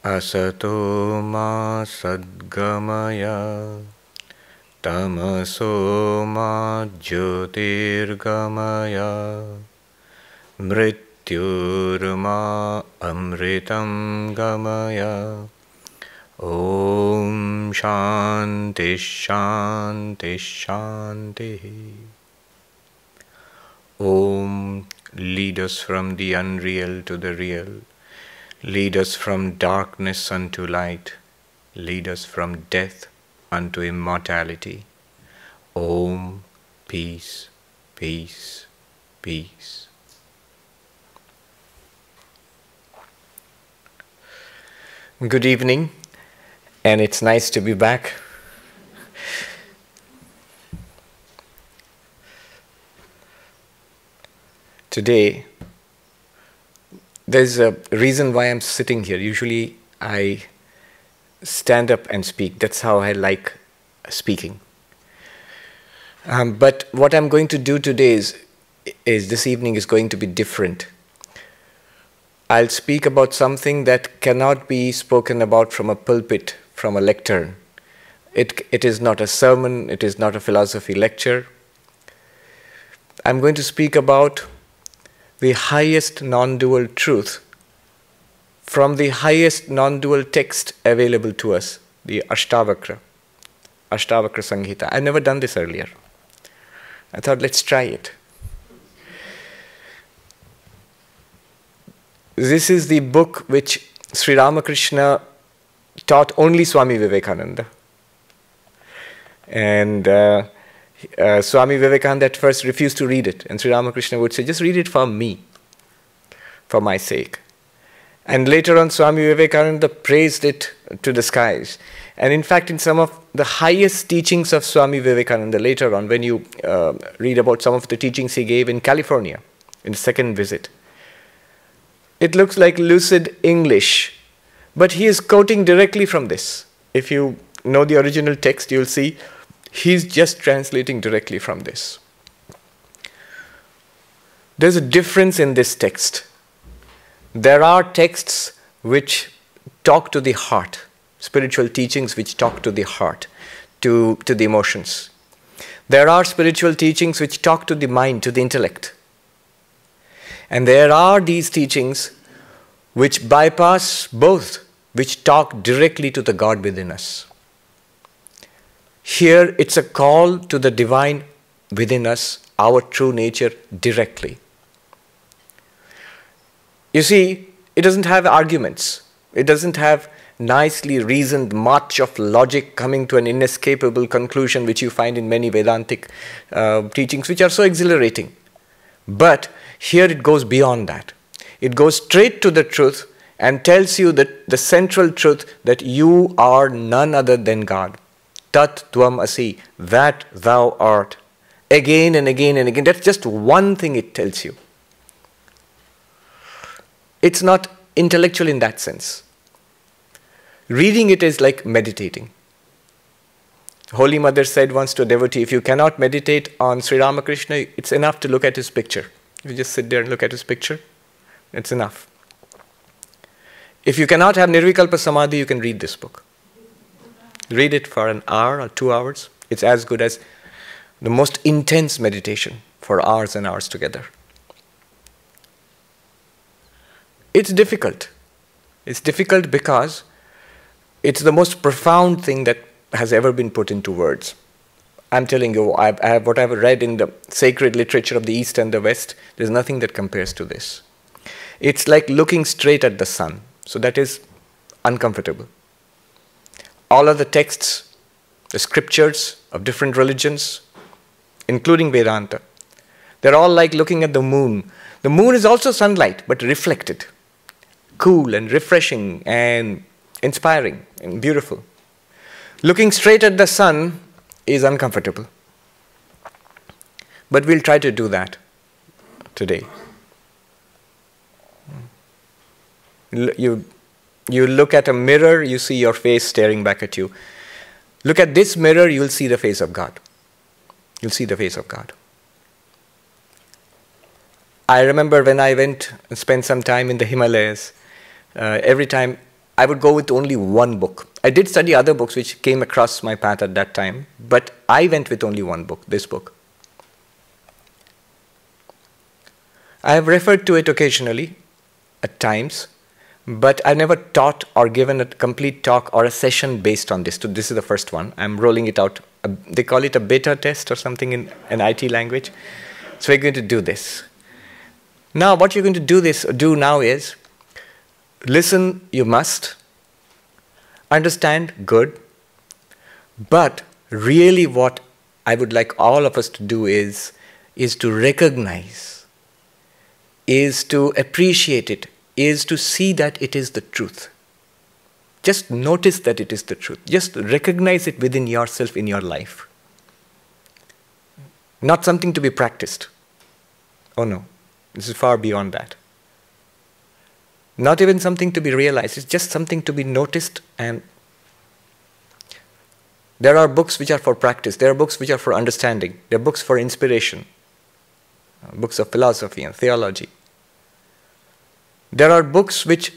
Asato ma sadgamaya tamaso ma jyotirgamaya mrityurma amritam gamaya. Om Shanti Shanti Shanti. Om, lead us from the unreal to the real. Lead us from darkness unto light. Lead us from death unto immortality. Om, peace, peace, peace. Good evening, and it's nice to be back. Today, there's a reason why I'm sitting here. Usually I stand up and speak. That's how I like speaking. But what I'm going to do today is this evening is going to be different. I'll speak about something that cannot be spoken about from a pulpit, from a lectern. It is not a sermon, it is not a philosophy lecture. I'm going to speak about the highest non-dual truth from the highest non-dual text available to us, the Ashtavakra Samhita. I've never done this earlier. I thought, let's try it. This is the book which Sri Ramakrishna taught only Swami Vivekananda. And Swami Vivekananda at first refused to read it, and Sri Ramakrishna would say, just read it for me, for my sake. And later on, Swami Vivekananda praised it to the skies. And in fact, in some of the highest teachings of Swami Vivekananda, later on, when you read about some of the teachings he gave in California, in the second visit, it looks like lucid English, but he is quoting directly from this. If you know the original text, you'll see he's just translating directly from this. There's a difference in this text. There are texts which talk to the heart, spiritual teachings which talk to the heart, to the emotions. There are spiritual teachings which talk to the mind, to the intellect. And there are these teachings which bypass both, which talk directly to the God within us. Here, it's a call to the divine within us, our true nature, directly. You see, it doesn't have arguments. It doesn't have nicely reasoned march of logic coming to an inescapable conclusion, which you find in many Vedantic teachings, which are so exhilarating. But here it goes beyond that. It goes straight to the truth and tells you that the central truth that you are none other than God. Tat tvam asi, that thou art. Again and again and again. That's just one thing it tells you. It's not intellectual in that sense. Reading it is like meditating. Holy Mother said once to a devotee, if you cannot meditate on Sri Ramakrishna, it's enough to look at his picture. You just sit there and look at his picture, it's enough. If you cannot have Nirvikalpa Samadhi, you can read this book. Read it for an hour or 2 hours. It's as good as the most intense meditation for hours and hours together. It's difficult. It's difficult because it's the most profound thing that has ever been put into words. I'm telling you, what I've read in the sacred literature of the East and the West, there's nothing that compares to this. It's like looking straight at the sun. So that is uncomfortable. All of the texts, the scriptures of different religions, including Vedanta, they're all like looking at the moon. The moon is also sunlight, but reflected. Cool and refreshing and inspiring and beautiful. Looking straight at the sun is uncomfortable. But we'll try to do that today. You look at a mirror, you see your face staring back at you. Look at this mirror, you'll see the face of God. You'll see the face of God. I remember when I went and spent some time in the Himalayas, every time I would go with only one book. I did study other books which came across my path at that time, but I went with only one book, this book. I have referred to it occasionally, at times, but I never taught or given a complete talk or a session based on this. So this is the first one. I'm rolling it out. They call it a beta test or something in an IT language. So we're going to do this. Now, what you're going to do now is, listen, you must. Understand, good. But really what I would like all of us to do is to recognize, is to appreciate it, is to see that it is the truth. Just notice that it is the truth. Just recognize it within yourself in your life. Not something to be practiced. Oh no, this is far beyond that. Not even something to be realized. It's just something to be noticed. And there are books which are for practice. There are books which are for understanding. There are books for inspiration. Books of philosophy and theology. There are books which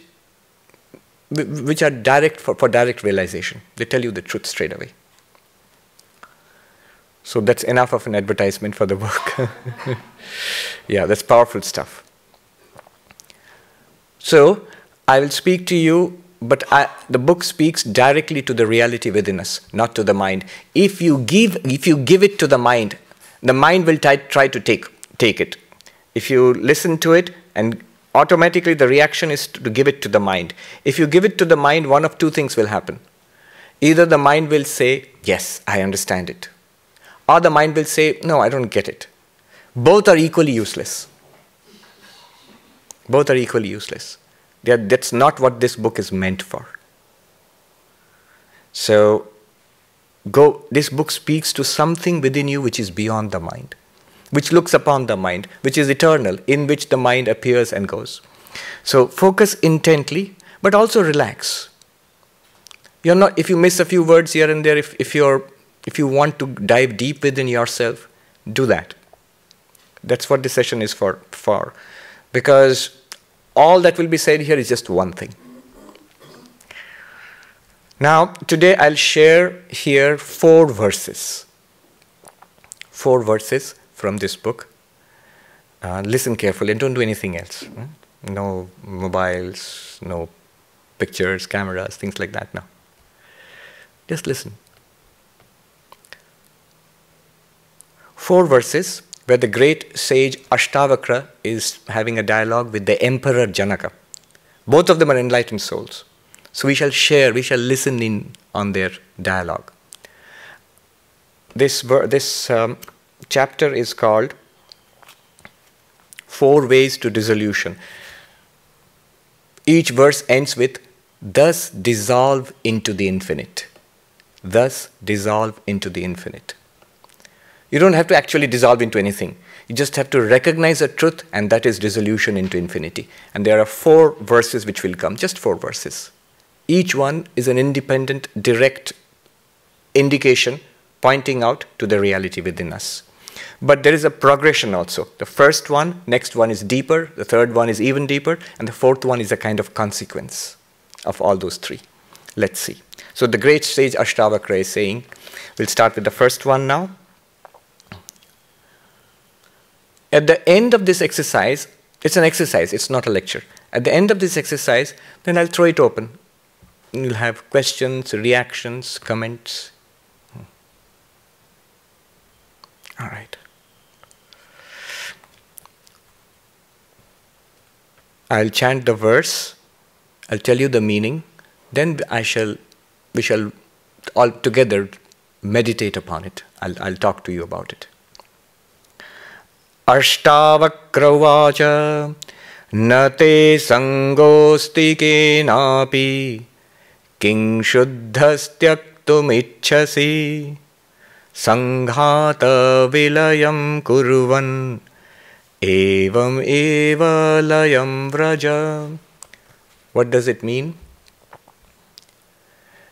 are direct for direct realization. They tell you the truth straight away. So that's enough of an advertisement for the book. Yeah, that's powerful stuff. So I will speak to you, but the book speaks directly to the reality within us, not to the mind. If you give it to the mind will try to take it. If you listen to it, and automatically the reaction is to give it to the mind. If you give it to the mind, one of two things will happen. Either the mind will say, yes, I understand it. Or the mind will say, no, I don't get it. Both are equally useless. Both are equally useless. That's not what this book is meant for. So, this book speaks to something within you which is beyond the mind, which looks upon the mind, which is eternal, in which the mind appears and goes. So focus intently, but also relax. If you miss a few words here and there, if you want to dive deep within yourself, do that. That's what this session is for. Because all that will be said here is just one thing. Now, today I'll share here 4 verses. 4 verses from this book. Listen carefully and don't do anything else. No mobiles, no pictures, cameras, things like that. No. Just listen. 4 verses where the great sage Ashtavakra is having a dialogue with the Emperor Janaka. Both of them are enlightened souls. So we shall listen in on their dialogue. This chapter is called 4 Ways to Dissolution. Each verse ends with, thus dissolve into the infinite. Thus dissolve into the infinite. You don't have to actually dissolve into anything. You just have to recognize a truth, and that is dissolution into infinity. And there are 4 verses which will come, just 4 verses. Each one is an independent, direct indication pointing out to the reality within us. But there is a progression also. The first one, next one is deeper, the third one is even deeper, and the fourth one is a kind of consequence of all those 3. Let's see. So the great sage Ashtavakra is saying, we'll start with the first one now. At the end of this exercise, it's an exercise, it's not a lecture. At the end of this exercise, then I'll throw it open. You'll have questions, reactions, comments. All right. I'll chant the verse, I'll tell you the meaning, then we shall all together meditate upon it. I'll talk to you about it. Ashtavakra vacha na te sangosti kenapi king shuddhastyak muktumichchasi sanghata vilayam kurvan evam eva layam vraja. What does it mean?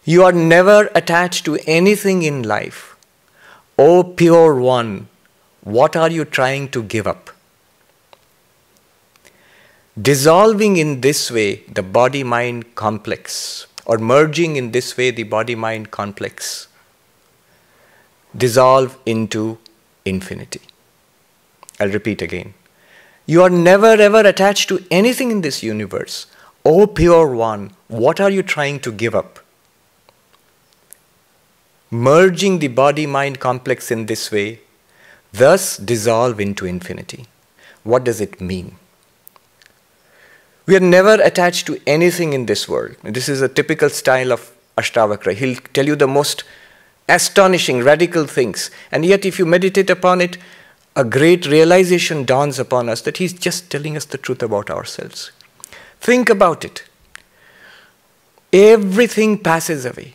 You are never attached to anything in life. O pure one, what are you trying to give up? Dissolving in this way the body-mind complex, or merging in this way the body-mind complex, dissolve into infinity. I'll repeat again. You are never ever attached to anything in this universe. O pure one, what are you trying to give up? Merging the body-mind complex in this way, thus dissolve into infinity. What does it mean? We are never attached to anything in this world. This is a typical style of Ashtavakra. He'll tell you the most astonishing, radical things. And yet if you meditate upon it, a great realization dawns upon us that he's just telling us the truth about ourselves. Think about it. Everything passes away.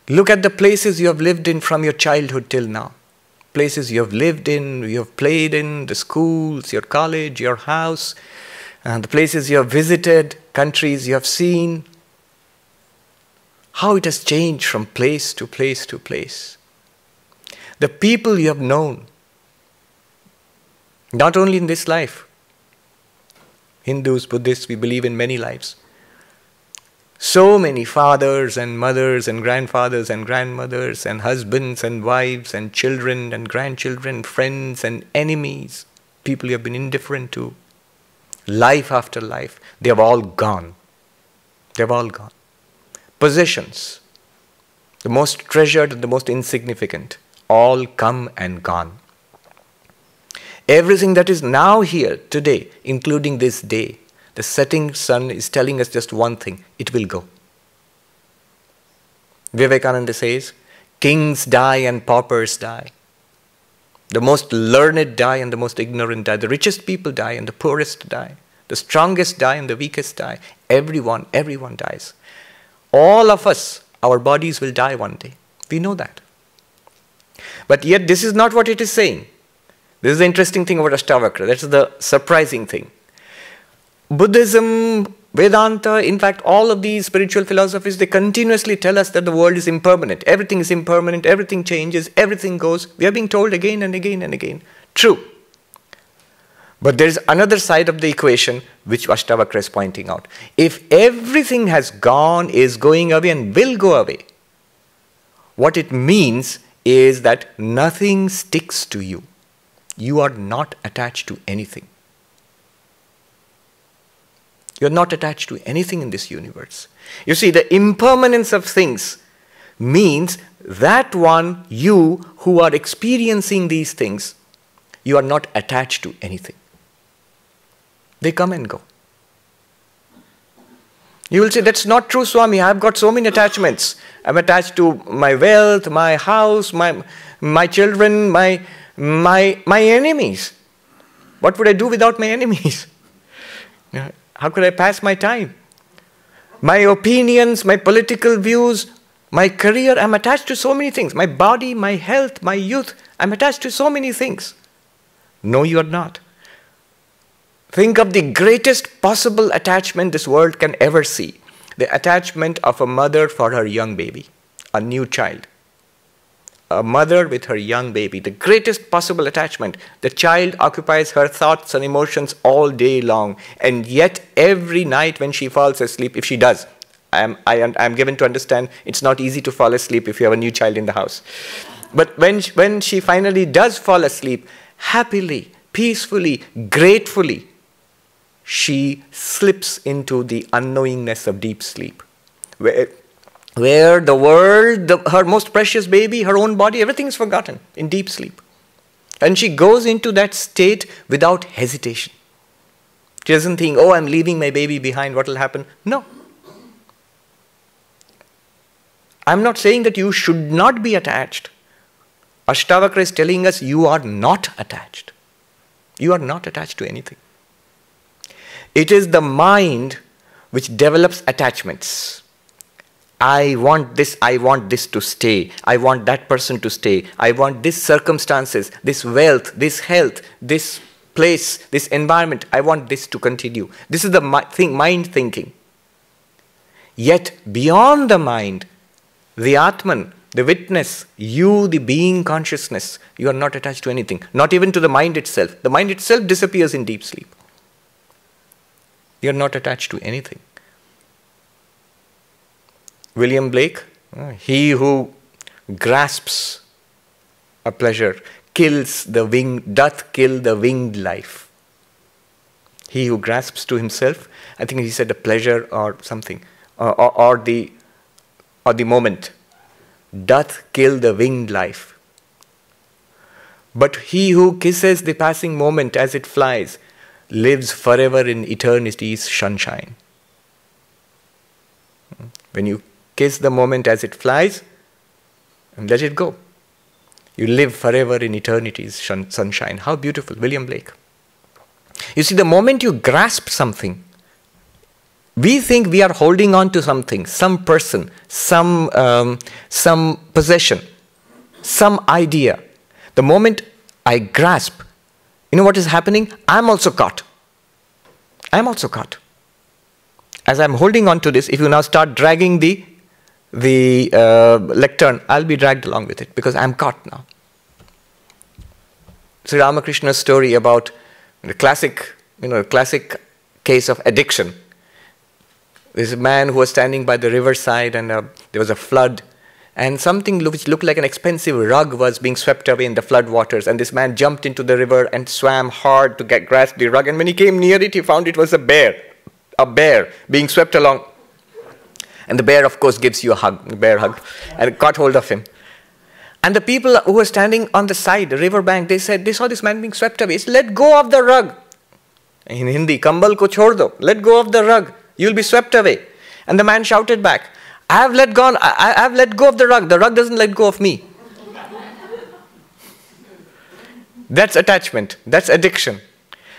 Look at the places you have lived in from your childhood till now. Places you have lived in, you have played in, the schools, your college, your house, and the places you have visited, countries you have seen. How it has changed from place to place to place. The people you have known, not only in this life. Hindus, Buddhists, we believe in many lives. So many fathers and mothers and grandfathers and grandmothers and husbands and wives and children and grandchildren, friends and enemies, people you have been indifferent to, life after life, they have all gone. They have all gone. Possessions, the most treasured and the most insignificant, all come and gone. Everything that is now here today, including this day, the setting sun is telling us just one thing: it will go. Vivekananda says, kings die and paupers die. The most learned die and the most ignorant die. The richest people die and the poorest die. The strongest die and the weakest die. Everyone dies. All of us, our bodies will die one day. We know that. But yet this is not what it is saying. This is the interesting thing about Ashtavakra. That's the surprising thing. Buddhism, Vedanta, in fact, all of these spiritual philosophies, they continuously tell us that the world is impermanent. Everything is impermanent, everything changes, everything goes. We are being told again and again and again. True. But there is another side of the equation which Ashtavakra is pointing out. If everything has gone, is going away and will go away, what it means is that nothing sticks to you. You are not attached to anything. You are not attached to anything in this universe. You see, the impermanence of things means that one, you who are experiencing these things, you are not attached to anything. They come and go. You will say, that's not true, Swami. I've got so many attachments. I'm attached to my wealth, my house, my children, my enemies. What would I do without my enemies? How could I pass my time? My opinions, my political views, my career, I'm attached to so many things. My body, my health, my youth, I'm attached to so many things. No, you are not. Think of the greatest possible attachment this world can ever see. The attachment of a mother for her young baby, a new child. A mother with her young baby, the greatest possible attachment. The child occupies her thoughts and emotions all day long, and yet every night when she falls asleep, if she does, I'm given to understand it's not easy to fall asleep if you have a new child in the house. But when she finally does fall asleep, happily, peacefully, gratefully, she slips into the unknowingness of deep sleep, where the world, her most precious baby, her own body, everything is forgotten in deep sleep. And she goes into that state without hesitation. She doesn't think, oh, I'm leaving my baby behind, what will happen? No. I'm not saying that you should not be attached. Ashtavakra is telling us you are not attached. You are not attached to anything. It is the mind which develops attachments. I want this to stay. I want that person to stay. I want these circumstances, this wealth, this health, this place, this environment. I want this to continue. This is the mind thinking. Yet beyond the mind, the Atman, the witness, you, the being consciousness, you are not attached to anything, not even to the mind itself. The mind itself disappears in deep sleep. You are not attached to anything. William Blake, he who grasps a pleasure doth kill the winged life. He who grasps to himself, I think he said a pleasure or something, or the moment, doth kill the winged life. But he who kisses the passing moment as it flies lives forever in eternity's sunshine. When you kiss the moment as it flies and let it go, you live forever in eternity's sunshine. How beautiful, William Blake. You see, the moment you grasp something, we think we are holding on to something, some person, some possession, some idea. The moment I grasp, you know what is happening? I'm also caught. I'm also caught. As I'm holding on to this, if you now start dragging the lectern, I'll be dragged along with it because I'm caught now. Sri Ramakrishna's story about the classic case of addiction. There's a man who was standing by the riverside and there was a flood, and something which looked like an expensive rug was being swept away in the flood waters, and this man jumped into the river and swam hard to grasp the rug, and when he came near it, he found it was a bear being swept along. And the bear, of course, gives you a bear hug, and it caught hold of him. And the people who were standing on the side, the river bank, they saw this man being swept away. He said, let go of the rug. In Hindi, kambal ko chhod do. Let go of the rug. You'll be swept away. And the man shouted back, I have let go of the rug. The rug doesn't let go of me. That's attachment. That's addiction.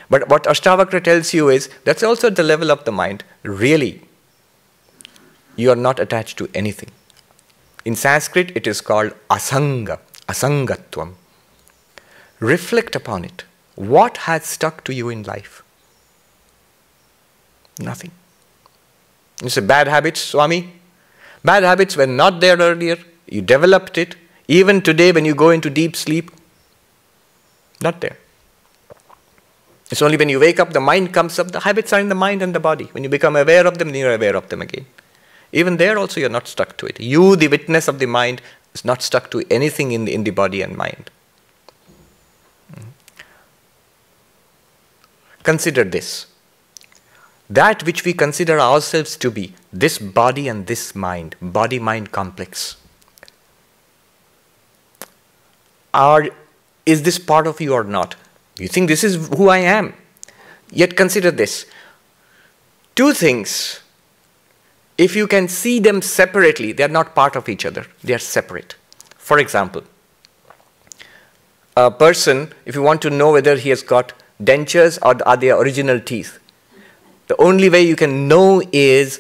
But what Ashtavakra tells you is, that's also at the level of the mind. Really, you are not attached to anything. In Sanskrit, it is called asanga, asangatvam. Reflect upon it. What has stuck to you in life? Nothing. You say, bad habits, Swami? Bad habits were not there earlier. You developed it. Even today, when you go into deep sleep, not there. It's only when you wake up, the mind comes up. The habits are in the mind and the body. When you become aware of them, then you're aware of them again. Even there also, you're not stuck to it. You, the witness of the mind, is not stuck to anything in the body and mind. Consider this. That which we consider ourselves to be, this body and this mind, body-mind complex. Is this part of you or not? You think this is who I am. Yet consider this. Two things, if you can see them separately, they are not part of each other. They are separate. For example, a person, if you want to know whether he has got dentures or are they original teeth, the only way you can know is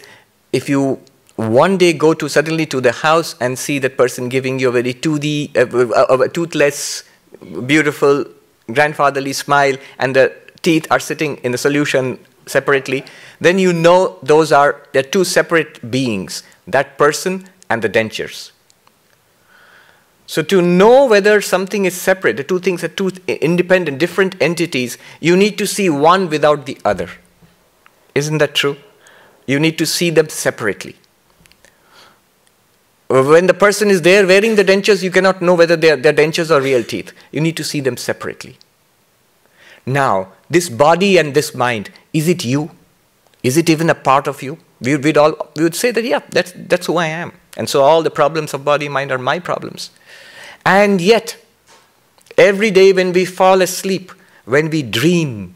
if you one day go suddenly to the house and see that person giving you a very toothless, beautiful, grandfatherly smile, and the teeth are sitting in the solution separately, then you know they're two separate beings, that person and the dentures. So to know whether something is separate, the two things are two independent, different entities, you need to see one without the other. Isn't that true? You need to see them separately. When the person is there wearing the dentures, you cannot know whether they're dentures or real teeth. You need to see them separately. Now, this body and this mind, is it you? Is it even a part of you? We would say that, yeah, that's who I am. And so all the problems of body, mind are my problems. And yet, every day when we fall asleep, when we dream,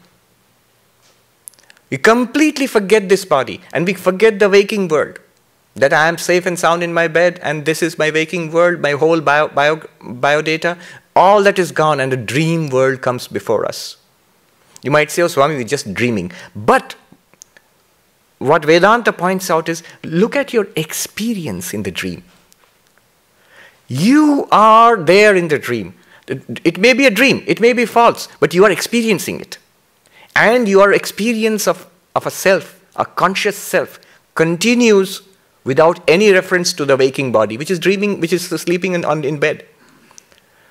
we completely forget this body and we forget the waking world. That I am safe and sound in my bed and this is my waking world, my whole biodata, all that is gone and a dream world comes before us. You might say, oh Swami, we're just dreaming. But what Vedanta points out is, look at your experience in the dream. You are there in the dream. It may be a dream, it may be false, but you are experiencing it. And your experience of a self, a conscious self, continues without any reference to the waking body, which is dreaming, which is sleeping in bed.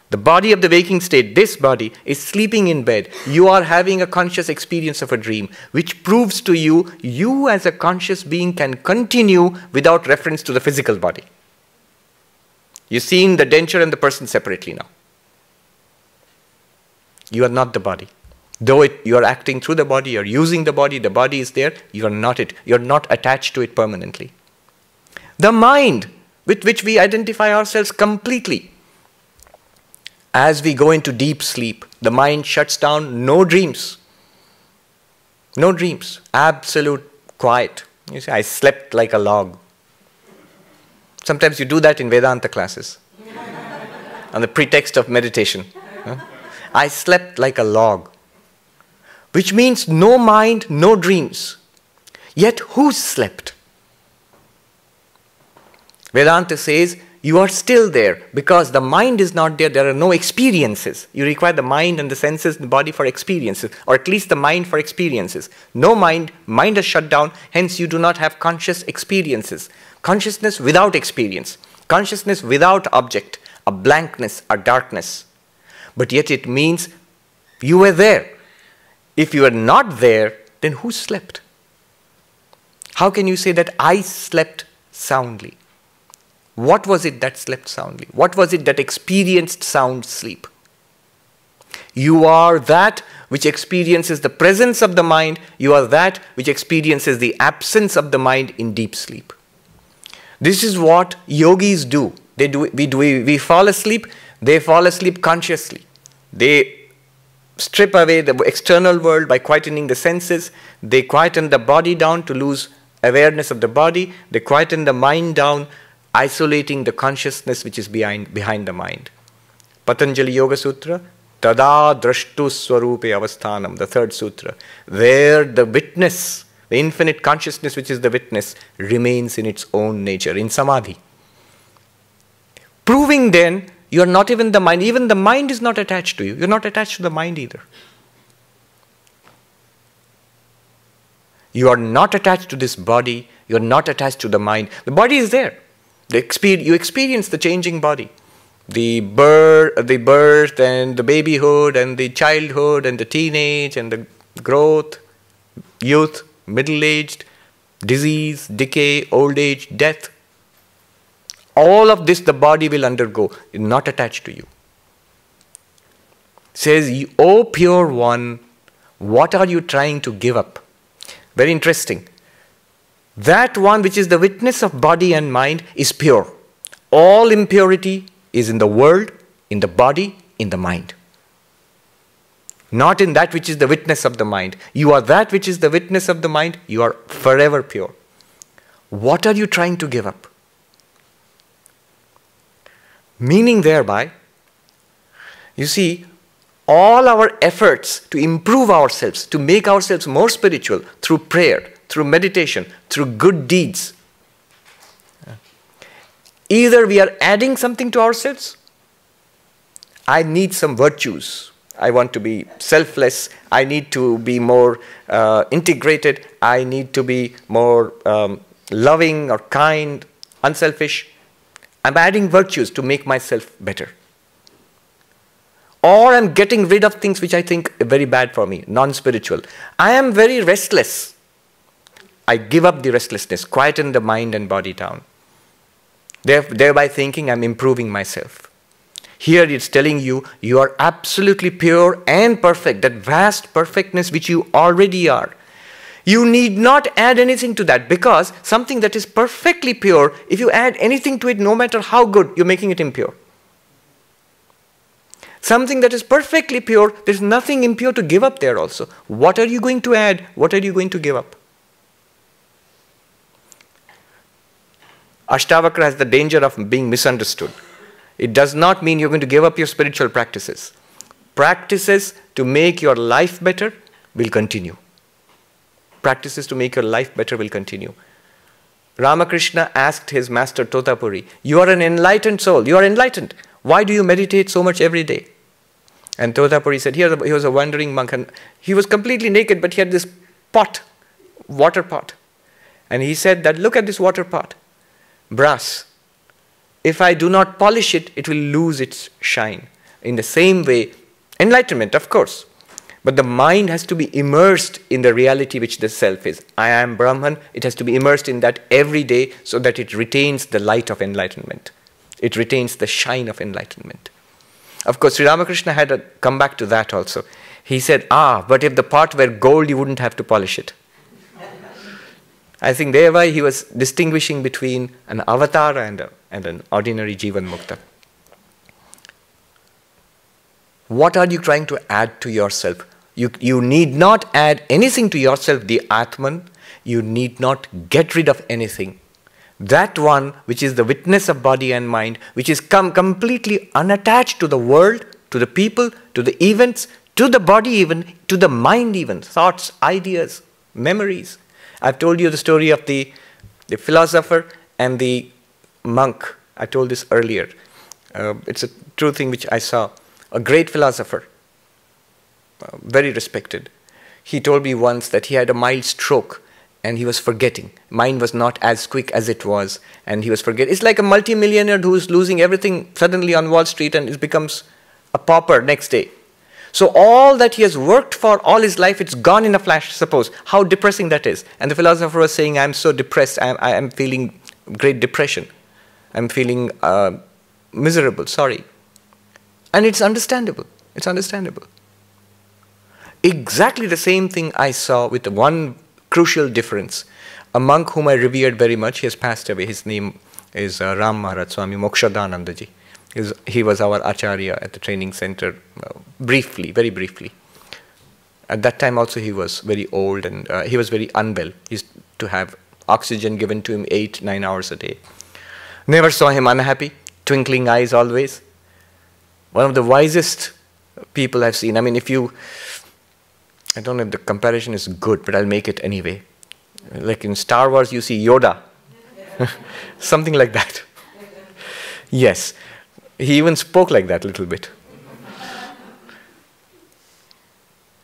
The body of the waking state, this body, is sleeping in bed. You are having a conscious experience of a dream, which proves to you, you as a conscious being can continue without reference to the physical body. You're seeing the denture and the person separately now. You are not the body. Though you are acting through the body, you are using the body is there, you are not it. You are not attached to it permanently. The mind, with which we identify ourselves completely. As we go into deep sleep, the mind shuts down, no dreams. No dreams, absolute quiet. You say, I slept like a log. Sometimes you do that in Vedanta classes, on the pretext of meditation. I slept like a log, which means no mind, no dreams. Yet who slept? Vedanta says, you are still there because the mind is not there. There are no experiences. You require the mind and the senses and the body for experiences, or at least the mind for experiences. No mind, mind is shut down, hence you do not have conscious experiences. Consciousness without experience, consciousness without object, a blankness, a darkness. But yet it means you were there. If you were not there, then who slept? How can you say that I slept soundly? What was it that slept soundly? What was it that experienced sound sleep? You are that which experiences the presence of the mind. You are that which experiences the absence of the mind in deep sleep. This is what yogis do. We fall asleep, they fall asleep consciously. They strip away the external world by quietening the senses. They quieten the body down to lose awareness of the body. They quieten the mind down, isolating the consciousness which is behind the mind. Patanjali Yoga Sutra, Tada Drashtu Swarupe Avasthanam, the third sutra, where the witness, the infinite consciousness which is the witness, remains in its own nature, in samadhi. Proving then, you are not even the mind is not attached to you. You are not attached to the mind either. You are not attached to this body, you are not attached to the mind. The body is there. You experience the changing body. The birth and the babyhood and the childhood and the teenage and the growth, youth, middle-aged, disease, decay, old age, death. All of this the body will undergo, not attached to you. Says, O pure one, what are you trying to give up? Very interesting. That one which is the witness of body and mind is pure. All impurity is in the world, in the body, in the mind. Not in that which is the witness of the mind. You are that which is the witness of the mind. You are forever pure. What are you trying to give up? Meaning thereby, you see, all our efforts to improve ourselves, to make ourselves more spiritual through prayer, through meditation, through good deeds. Either we are adding something to ourselves. I need some virtues. I want to be selfless. I need to be more integrated. I need to be more loving or kind, unselfish. I'm adding virtues to make myself better. Or I'm getting rid of things which I think are very bad for me, non-spiritual. I am very restless. I give up the restlessness, quieten the mind and body down. Thereby thinking I'm improving myself. Here it's telling you, you are absolutely pure and perfect, that vast perfectness which you already are. You need not add anything to that, because something that is perfectly pure, if you add anything to it, no matter how good, you're making it impure. Something that is perfectly pure, there's nothing impure to give up there also. What are you going to add? What are you going to give up? Ashtavakra has the danger of being misunderstood. It does not mean you're going to give up your spiritual practices. Practices to make your life better will continue. practices to make your life better will continue. Ramakrishna asked his master Totapuri, you are an enlightened soul, you are enlightened. Why do you meditate so much every day? And Totapuri said, he was a wandering monk and he was completely naked, but he had this pot, water pot. And he said that, look at this water pot, brass. If I do not polish it, it will lose its shine. In the same way, enlightenment, of course. But the mind has to be immersed in the reality which the self is. I am Brahman. It has to be immersed in that every day so that it retains the light of enlightenment. It retains the shine of enlightenment. Of course, Sri Ramakrishna had to come back to that also. He said, but if the pot were gold, you wouldn't have to polish it. I think thereby he was distinguishing between an avatar and an ordinary Jivan Mukta. What are you trying to add to yourself? You need not add anything to yourself, the Atman. You need not get rid of anything. That one which is the witness of body and mind, which is completely unattached to the world, to the people, to the events, to the body even, to the mind even, thoughts, ideas, memories. I've told you the story of the philosopher and the monk. I told this earlier. It's a true thing which I saw. A great philosopher, very respected. He told me once that he had a mild stroke and he was forgetting. Mind was not as quick as it was and he was forgetting. It's like a multimillionaire who's losing everything suddenly on Wall Street and it becomes a pauper next day. So all that he has worked for all his life, it's gone in a flash, suppose. How depressing that is. And the philosopher was saying, I'm so depressed, I'm feeling great depression. I'm feeling miserable, sorry. And it's understandable. It's understandable. Exactly the same thing I saw with one crucial difference. A monk whom I revered very much, he has passed away. His name is Ram Maharaj Swami Mokshadanandaji. He was our Acharya at the training center, briefly, very briefly. At that time also he was very old and he was very unwell. He used to have oxygen given to him 8-9 hours a day. Never saw him unhappy, twinkling eyes always. One of the wisest people I've seen. I mean, I don't know if the comparison is good, but I'll make it anyway. Like in Star Wars, you see Yoda. Something like that. Yes. He even spoke like that a little bit.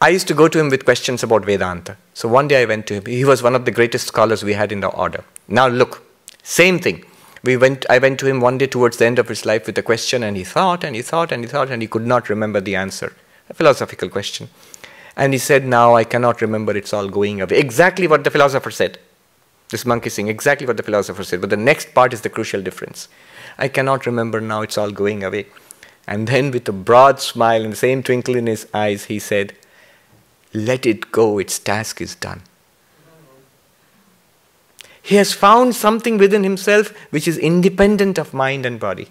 I used to go to him with questions about Vedanta. So one day I went to him. He was one of the greatest scholars we had in the order. Now look, same thing. I went to him one day towards the end of his life with a question and he thought and he thought and he thought and he could not remember the answer. A philosophical question. And he said, now I cannot remember, it's all going away. Exactly what the philosopher said. This monk is saying exactly what the philosopher said. But the next part is the crucial difference. I cannot remember now, it's all going away. And then with a broad smile and the same twinkle in his eyes, he said, let it go, its task is done. He has found something within himself which is independent of mind and body.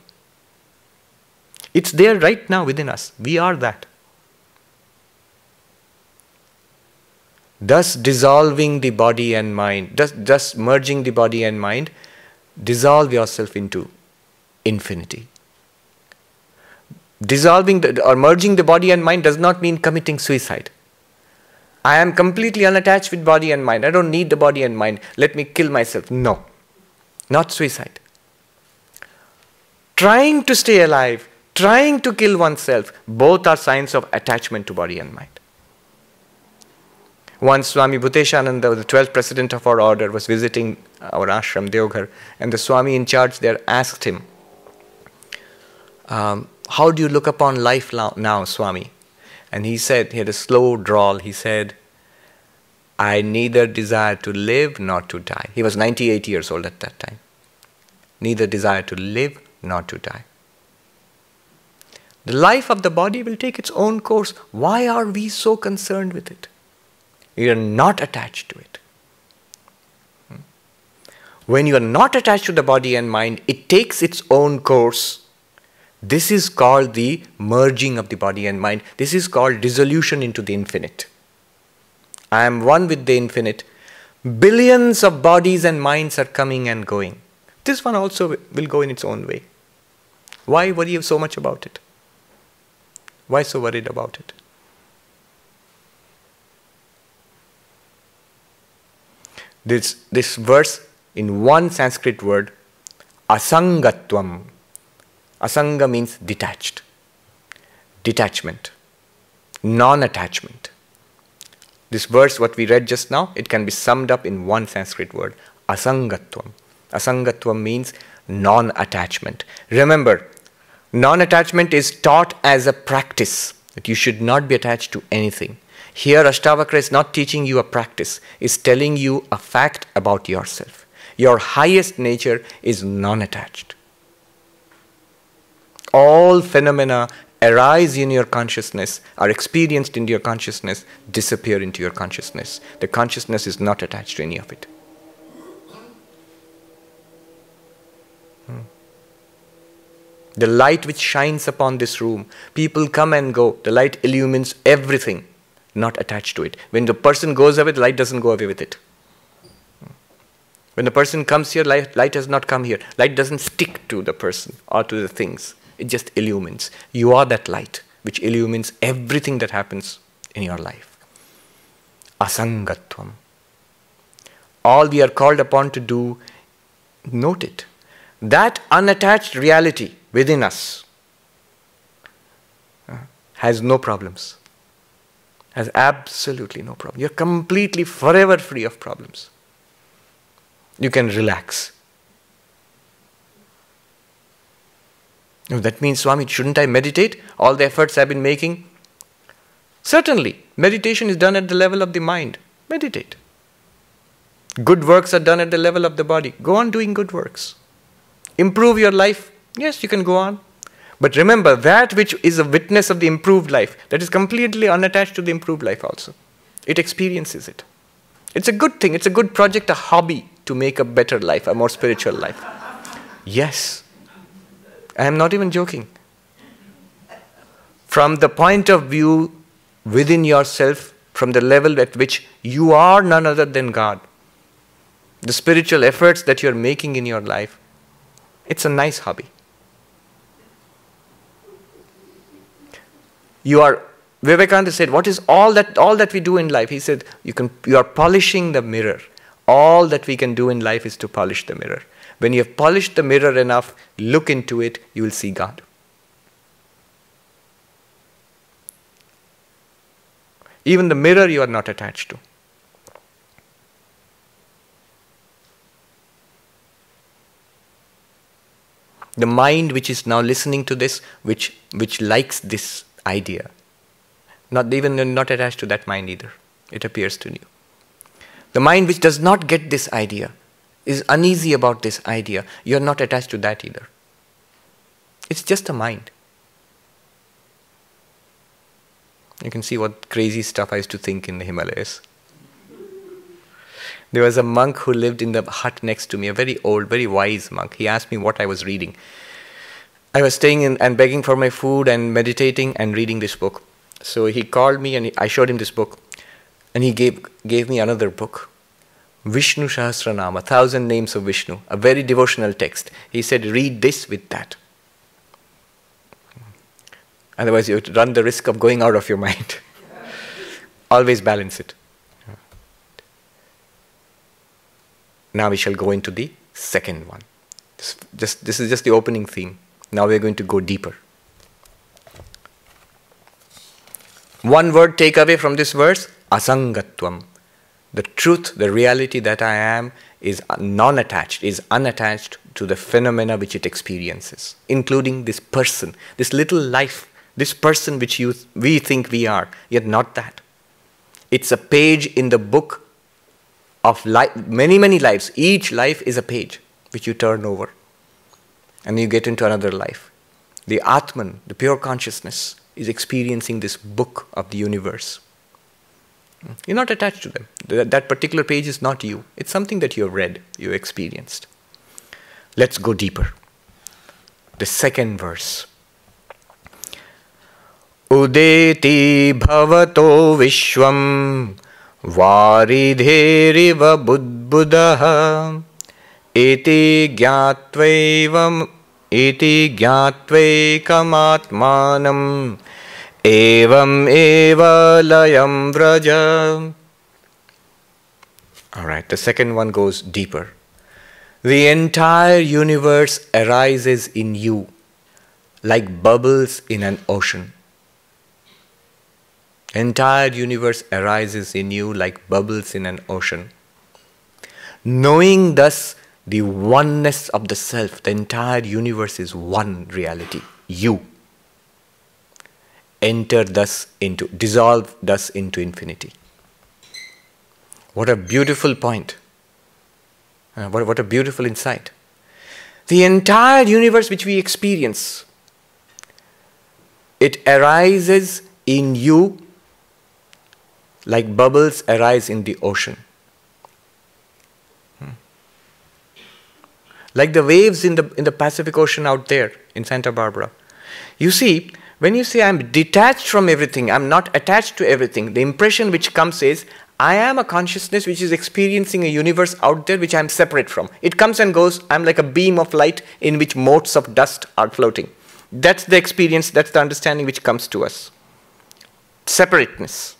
It's there right now within us. We are that. Thus dissolving the body and mind, thus merging the body and mind, dissolve yourself into infinity. Dissolving or merging the body and mind does not mean committing suicide. I am completely unattached with body and mind. I don't need the body and mind. Let me kill myself. No, not suicide. Trying to stay alive, trying to kill oneself, both are signs of attachment to body and mind. Once Swami Bhuteshananda, the 12th president of our order, was visiting our ashram, Deoghar, and the Swami in charge there asked him, how do you look upon life now, Swami? And he said, he had a slow drawl, he said, I neither desire to live nor to die. He was 98 years old at that time. Neither desire to live nor to die. The life of the body will take its own course. Why are we so concerned with it? We are not attached to it. When you are not attached to the body and mind, it takes its own course. This is called the merging of the body and mind. This is called dissolution into the infinite. I am one with the infinite. Billions of bodies and minds are coming and going. This one also will go in its own way. Why worry so much about it? Why so worried about it? This verse in one Sanskrit word, asangatvam. Asanga means detached, detachment, non-attachment. This verse, what we read just now, it can be summed up in one Sanskrit word, asangatvam. Asangatvam means non-attachment. Remember, non-attachment is taught as a practice, that you should not be attached to anything. Here, Ashtavakra is not teaching you a practice, it's telling you a fact about yourself. Your highest nature is non-attached. All phenomena arise in your consciousness, are experienced in your consciousness, disappear into your consciousness. The consciousness is not attached to any of it. The light which shines upon this room, people come and go, the light illumines everything, not attached to it. When the person goes away, the light doesn't go away with it. When the person comes here, light has not come here. Light doesn't stick to the person or to the things. It just illumines. You are that light which illumines everything that happens in your life. Asangatvam. All we are called upon to do, note it. That unattached reality within us has no problems. Has absolutely no problem. You're completely, forever free of problems. You can relax. No, that means, Swami, shouldn't I meditate? All the efforts I've been making? Certainly, meditation is done at the level of the mind. Meditate. Good works are done at the level of the body. Go on doing good works. Improve your life. Yes, you can go on. But remember, that which is a witness of the improved life, that is completely unattached to the improved life also. It experiences it. It's a good thing. It's a good project, a hobby to make a better life, a more spiritual life. Yes. I am not even joking. From the point of view within yourself, from the level at which you are none other than God, the spiritual efforts that you're making in your life, it's a nice hobby. Vivekananda said, what is all that we do in life? He said, you are polishing the mirror. All that we can do in life is to polish the mirror. When you have polished the mirror enough, look into it, you will see God. Even the mirror you are not attached to. The mind which is now listening to this, which likes this idea, not attached to that mind either. It appears to you. The mind which does not get this idea, is uneasy about this idea, you are not attached to that either. It's just a mind. You can see what crazy stuff I used to think in the Himalayas. There was a monk who lived in the hut next to me, a very old, very wise monk. He asked me what I was reading. I was staying in and begging for my food and meditating and reading this book. So he called me and I showed him this book. And he gave me another book. Vishnu Sahasranama, 1,000 names of Vishnu, a very devotional text. He said, read this with that. Otherwise you would run the risk of going out of your mind. Always balance it. Now we shall go into the second one. This is just the opening theme. Now we are going to go deeper. One word take away from this verse, asangatvam. The truth, the reality that I am is non-attached, is unattached to the phenomena which it experiences, including this person, this little life, this person which we think we are, yet not that. It's a page in the book of life, many, many lives. Each life is a page which you turn over and you get into another life. The Atman, the pure consciousness, is experiencing this book of the universe. You're not attached to them. That particular page is not you. It's something that you have read, you experienced. Let's go deeper. The second verse. Udeti bhavato vishwam varidheriva budbudaha eti gyatvaikamatmanam evam eva layam vraja. All right, the second one goes deeper. The entire universe arises in you like bubbles in an ocean. Entire universe arises in you like bubbles in an ocean. Knowing thus the oneness of the self, the entire universe is one reality, you. Dissolve thus into infinity. What a beautiful point. What a beautiful insight. The entire universe which we experience, it arises in you like bubbles arise in the ocean. Like the waves in the Pacific Ocean out there in Santa Barbara. You see, when you say I'm detached from everything, I'm not attached to everything, the impression which comes is, I am a consciousness which is experiencing a universe out there which I am separate from. It comes and goes, I'm like a beam of light in which motes of dust are floating. That's the experience, that's the understanding which comes to us. Separateness.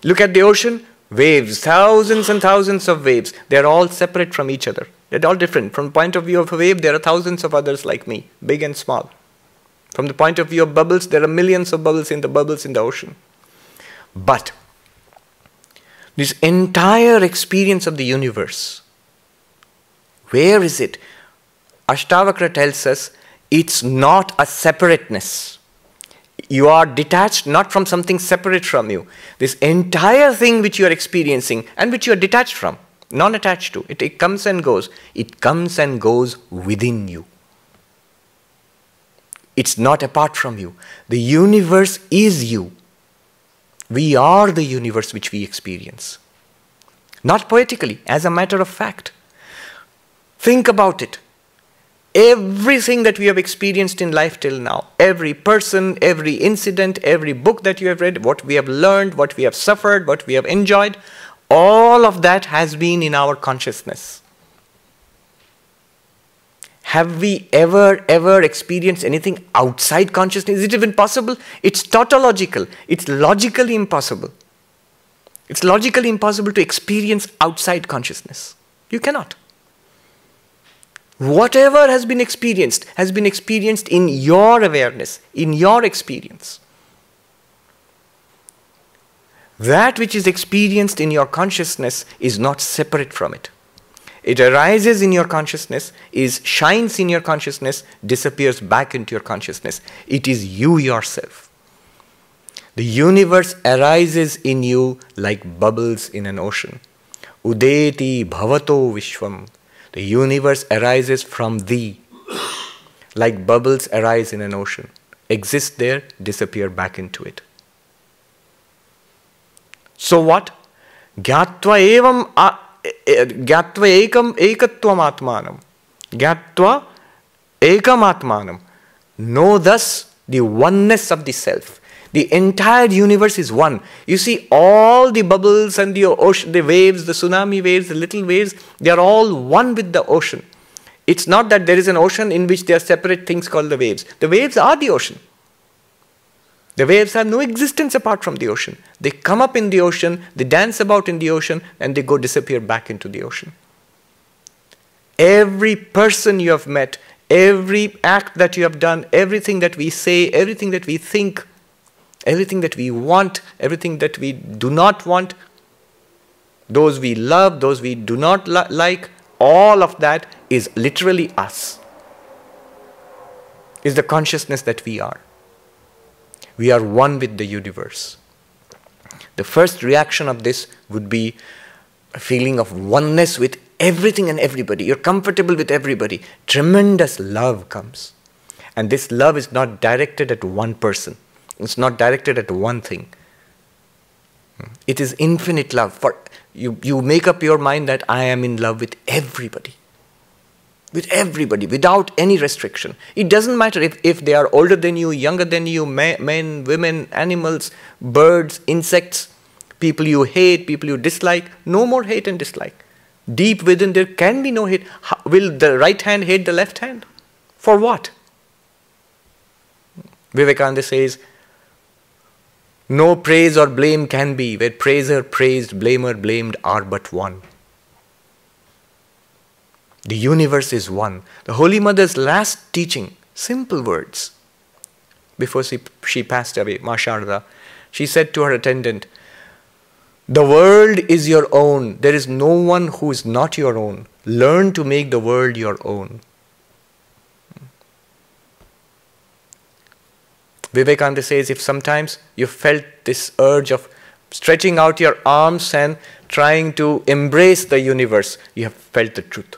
Look at the ocean, waves, thousands and thousands of waves. They're all separate from each other. They're all different. From the point of view of a wave, there are thousands of others like me, big and small. From the point of view of bubbles, there are millions of bubbles in the ocean. But this entire experience of the universe, where is it? Ashtavakra tells us it's not a separateness. You are detached not from something separate from you. This entire thing which you are experiencing and which you are detached from, non-attached to, it comes and goes. It comes and goes within you. It's not apart from you. The universe is you. We are the universe which we experience. Not poetically, as a matter of fact. Think about it. Everything that we have experienced in life till now, every person, every incident, every book that you have read, what we have learned, what we have suffered, what we have enjoyed, all of that has been in our consciousness. Have we ever experienced anything outside consciousness? Is it even possible? It's tautological. It's logically impossible. It's logically impossible to experience outside consciousness. You cannot. Whatever has been experienced in your awareness, in your experience. That which is experienced in your consciousness is not separate from it. It arises in your consciousness, shines in your consciousness, disappears back into your consciousness. It is you yourself. The universe arises in you like bubbles in an ocean. Udeti bhavato vishvam. The universe arises from thee, like bubbles arise in an ocean. Exist there, disappear back into it. So what? Gyatva ekam ekatvam atmanam. Gyatva ekam atmanam. Know thus the oneness of the self. The entire universe is one. You see, all the bubbles and the ocean, the waves, the tsunami waves, the little waves, they are all one with the ocean. It's not that there is an ocean in which there are separate things called the waves. The waves are the ocean. The waves have no existence apart from the ocean. They come up in the ocean, they dance about in the ocean, and they go disappear back into the ocean. Every person you have met, every act that you have done, everything that we say, everything that we think, everything that we want, everything that we do not want, those we love, those we do not like, all of that is literally us. Is the consciousness that we are. We are one with the universe. The first reaction of this would be a feeling of oneness with everything and everybody. You're comfortable with everybody. Tremendous love comes. And this love is not directed at one person. It's not directed at one thing. It is infinite love. For you make up your mind that I am in love with everybody. With everybody, without any restriction. It doesn't matter if they are older than you, younger than you, men, women, animals, birds, insects, people you hate, people you dislike. No more hate and dislike. Deep within there can be no hate. Will the right hand hate the left hand? For what? Vivekananda says, No praise or blame can be, where praiser praised, blamer blamed are but one. The universe is one. The Holy Mother's last teaching, simple words, before she passed away, Ma Sharda, she said to her attendant, the world is your own. There is no one who is not your own. Learn to make the world your own. Vivekananda says, if sometimes you felt this urge of stretching out your arms and trying to embrace the universe, you have felt the truth.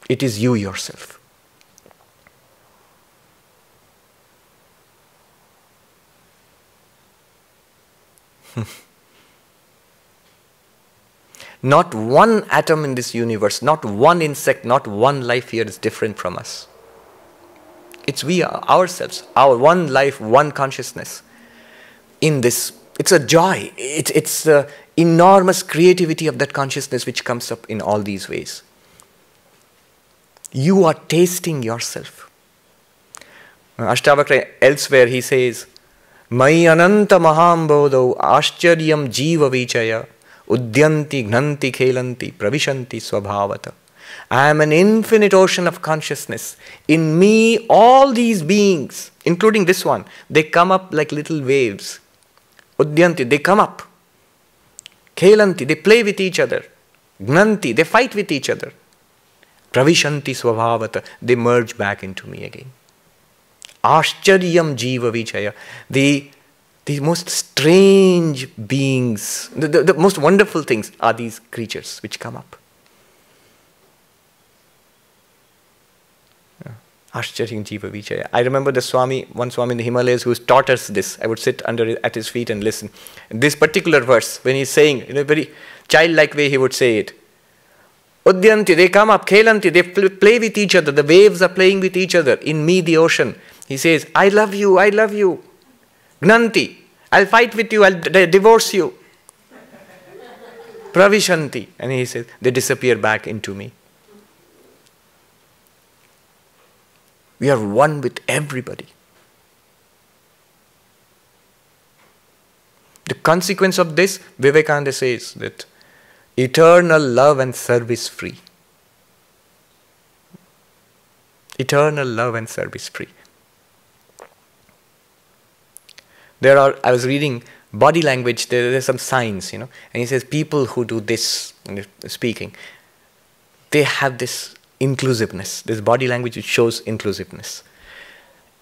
It is you yourself. Not one atom in this universe, not one insect, not one life here is different from us. It's we ourselves, our one life, one consciousness. In this, it's a joy. It's the enormous creativity of that consciousness which comes up in all these ways. You are tasting yourself. Ashtavakra elsewhere he says, Mai ananta mahambodo ashcharyam jiva vichaya udyanti gnanti khelanti pravishanti swabhavata. I am an infinite ocean of consciousness. In me, all these beings, including this one, they come up like little waves. Udyanti, they come up. Khelanti, they play with each other. Gnanti, they fight with each other. Pravishanti swabhavata, they merge back into me again. Ashcharyam jiva vichaya, the most strange beings, the most wonderful things are these creatures which come up. Ashcharyam jiva vichaya. I remember one Swami in the Himalayas who taught us this. I would sit at his feet and listen. This particular verse, when he's saying, in a very childlike way, he would say it. Udyanti, they come up, khelanti, they play with each other, the waves are playing with each other. In me, the ocean. He says, I love you, I love you. Gnanti, I'll fight with you, I'll divorce you. Pravishanti, and he says, they disappear back into me. We are one with everybody. The consequence of this, Vivekananda says that eternal love and service free. Eternal love and service free. I was reading body language, there's some signs, and he says people who do this, speaking, they have this inclusiveness, this body language which shows inclusiveness.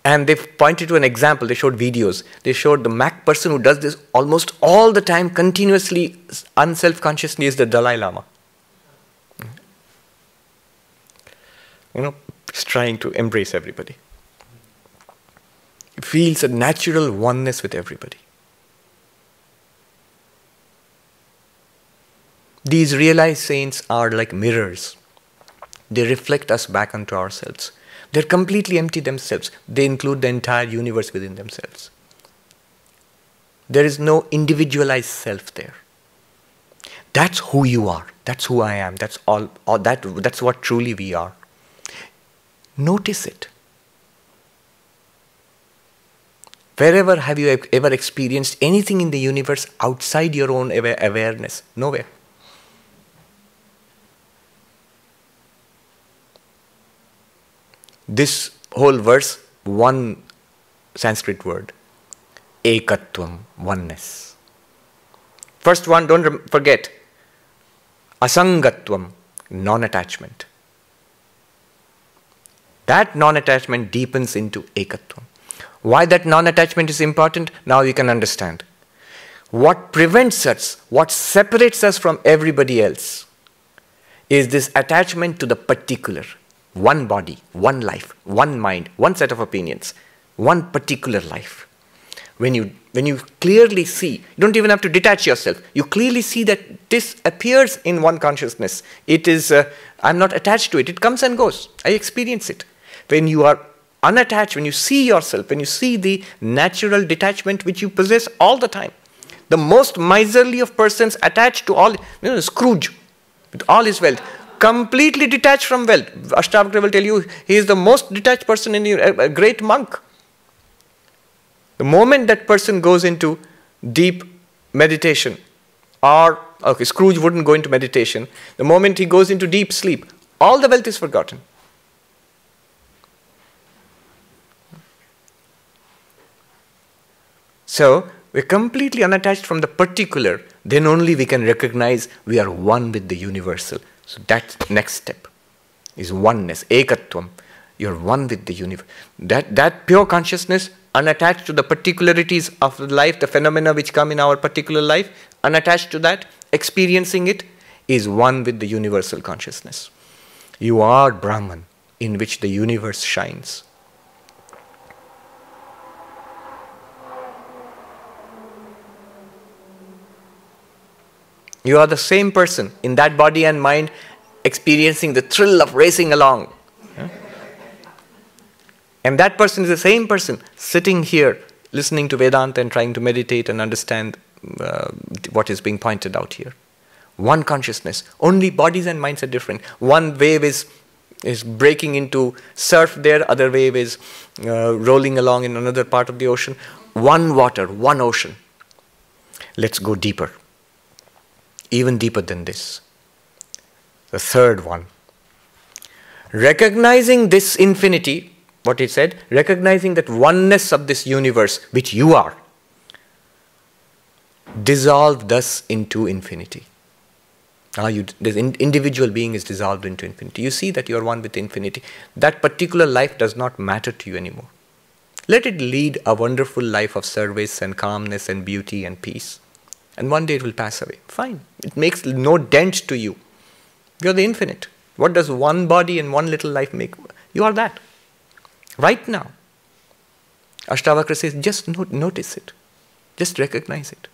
And they pointed to an example, they showed videos. They showed the Mac person who does this almost all the time, continuously, unself-consciously, is the Dalai Lama. He's trying to embrace everybody. He feels a natural oneness with everybody. These realized saints are like mirrors. They reflect us back onto ourselves. They're completely empty themselves. They include the entire universe within themselves. There is no individualized self there. That's who you are. That's who I am. That's all that's what truly we are. Notice it. Wherever have you ever experienced anything in the universe outside your own awareness? Nowhere. This whole verse, one Sanskrit word, ekatvam, oneness. First one, don't forget, asangatvam, non-attachment. That non-attachment deepens into ekatvam. Why that non-attachment is important, now you can understand. What prevents us, what separates us from everybody else, is this attachment to the particular. One body, one life, one mind, one set of opinions, one particular life. When you clearly see, you don't even have to detach yourself. You clearly see that this appears in one consciousness. It is, I'm not attached to it. It comes and goes. I experience it. When you are unattached, when you see yourself, when you see the natural detachment which you possess all the time. The most miserly of persons attached to all, Scrooge, with all his wealth. Completely detached from wealth. Ashtavakra will tell you he is the most detached person in a great monk. The moment that person goes into deep meditation, or, okay, Scrooge wouldn't go into meditation. The moment he goes into deep sleep, all the wealth is forgotten. So, we're completely unattached from the particular. Then only we can recognize we are one with the universal. So that's the next step, is oneness, ekatvam. You're one with the universe. That pure consciousness, unattached to the particularities of the life, the phenomena which come in our particular life, unattached to that, experiencing it, is one with the universal consciousness. You are Brahman, in which the universe shines. You are the same person in that body and mind, experiencing the thrill of racing along. Yeah? And that person is the same person sitting here, listening to Vedanta and trying to meditate and understand what is being pointed out here. One consciousness. Only bodies and minds are different. One wave is breaking into surf there, other wave is rolling along in another part of the ocean. One water, one ocean. Let's go deeper. Even deeper than this. The third one. Recognizing this infinity, what he said, recognizing that oneness of this universe, which you are, dissolved thus into infinity. This individual being is dissolved into infinity. You see that you are one with infinity. That particular life does not matter to you anymore. Let it lead a wonderful life of service and calmness and beauty and peace. And one day it will pass away. Fine. It makes no dent to you. You're the infinite. What does one body and one little life make? You are that. Right now. Ashtavakra says, just notice it. Just recognize it.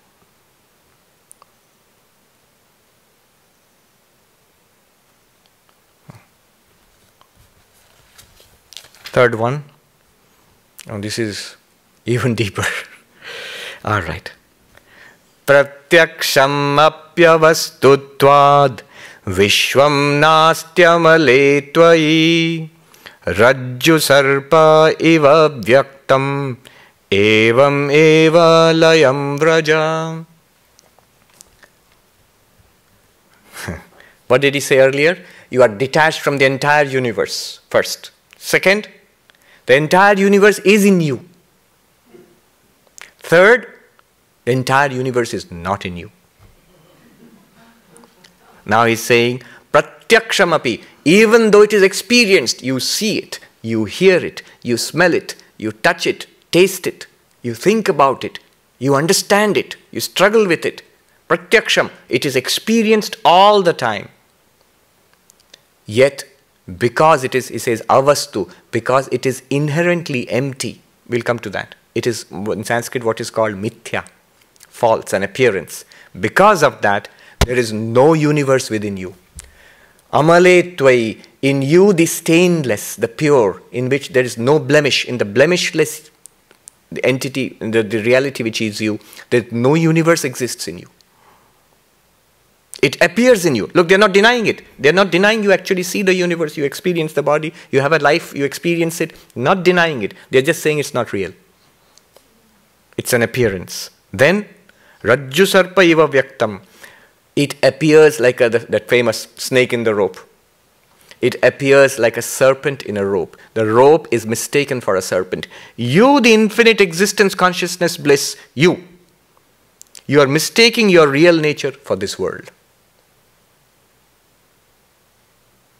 Third one. Oh, this is even deeper. All right. Pratyaksham apyavastutvad vishvam nastyamale tvayi rajju sarpa iva vyaktam evam eva layam vraja. What did he say earlier? You are detached from the entire universe, first. Second, the entire universe is in you. Third, the entire universe is not in you. Now he's saying, Pratyakshamapi, even though it is experienced, you see it, you hear it, you smell it, you touch it, taste it, you think about it, you understand it, you struggle with it. Pratyaksham, it is experienced all the time. Yet, because it is, he says, avastu, because it is inherently empty. We'll come to that. It is, in Sanskrit, what is called mithya, false, an appearance. Because of that, there is no universe within you. Amale tvai, in you the stainless, the pure, in which there is no blemish, in the blemishless entity, in the reality which is you, that no universe exists in you. It appears in you. Look, they're not denying it. They're not denying you actually see the universe, you experience the body, you have a life, you experience it, not denying it. They're just saying it's not real. It's an appearance. Then, Rajju Sarpa Iva Vyaktam. It appears like that famous snake in the rope. It appears like a serpent in a rope. The rope is mistaken for a serpent. You, the infinite existence, consciousness, bliss, you are mistaking your real nature for this world.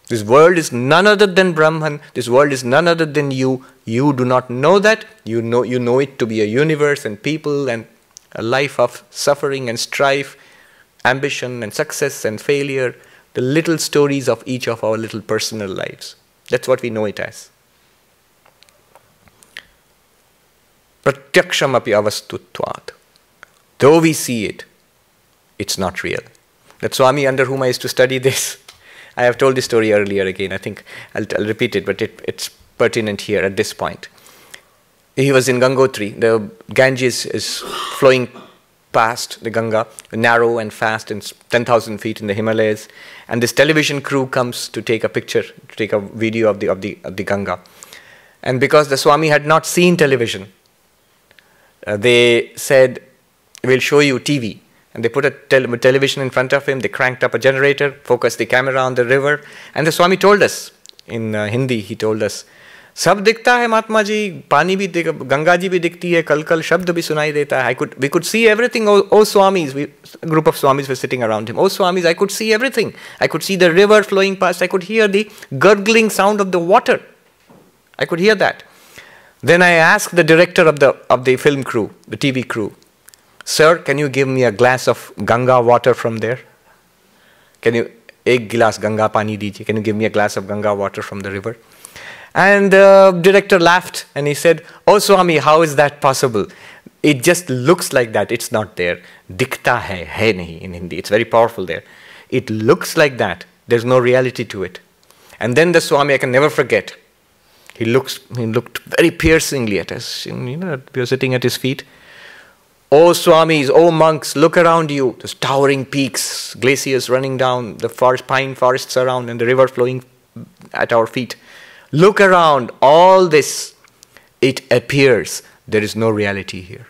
This world is none other than Brahman. This world is none other than you. You do not know that. You know it to be a universe and people and a life of suffering and strife, ambition and success and failure, the little stories of each of our little personal lives. That's what we know it as. Pratyaksham api avastutvad. Though we see it, it's not real. That Swami under whom I used to study this, I have told this story earlier again. I think I'll repeat it, but it's pertinent here at this point. He was in Gangotri. The Ganges is flowing past the Ganga, narrow and fast, and 10,000 feet in the Himalayas. And this television crew comes to take a picture, to take a video of the Ganga. And because the Swami had not seen television, they said, we'll show you TV. And they put a television in front of him, they cranked up a generator, focused the camera on the river. And the Swami told us, in Hindi, he told us, सब दिखता है महात्मा जी, पानी भी दिख, गंगा जी भी दिखती है, कल कल शब्द भी सुनाई देता है. We could see everything. Oh Swamis, a group of Swamis were sitting around him. Oh Swamis, I could see everything. I could see the river flowing past. I could hear the gurgling sound of the water. I could hear that. Then I asked the director of the film crew, the TV crew, sir, can you give me a glass of Ganga water from there? Can you, ek gilas Ganga pani dijiye? Can you give me a glass of Ganga water from the river? And the director laughed and he said, oh Swami, how is that possible? It just looks like that, it's not there. Dikhta hai nahi in Hindi. It's very powerful there. It looks like that. There's no reality to it. And then the Swami, I can never forget, he looked very piercingly at us. We were sitting at his feet. Oh Swamis, oh monks, look around you. There's towering peaks, glaciers running down, the pine forests around, and the river flowing at our feet. Look around, all this, it appears there is no reality here.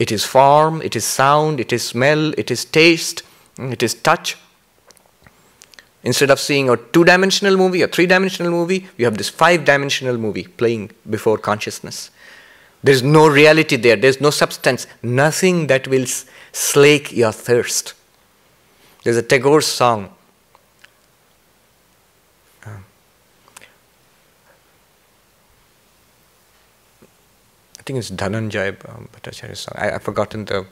It is form, it is sound, it is smell, it is taste, it is touch. Instead of seeing a two-dimensional movie, a three-dimensional movie, you have this five-dimensional movie playing before consciousness. There is no reality there, there is no substance, nothing that will slake your thirst. There's a Tagore song. I think it's Dhananjay Bhattacharya's song. I've forgotten the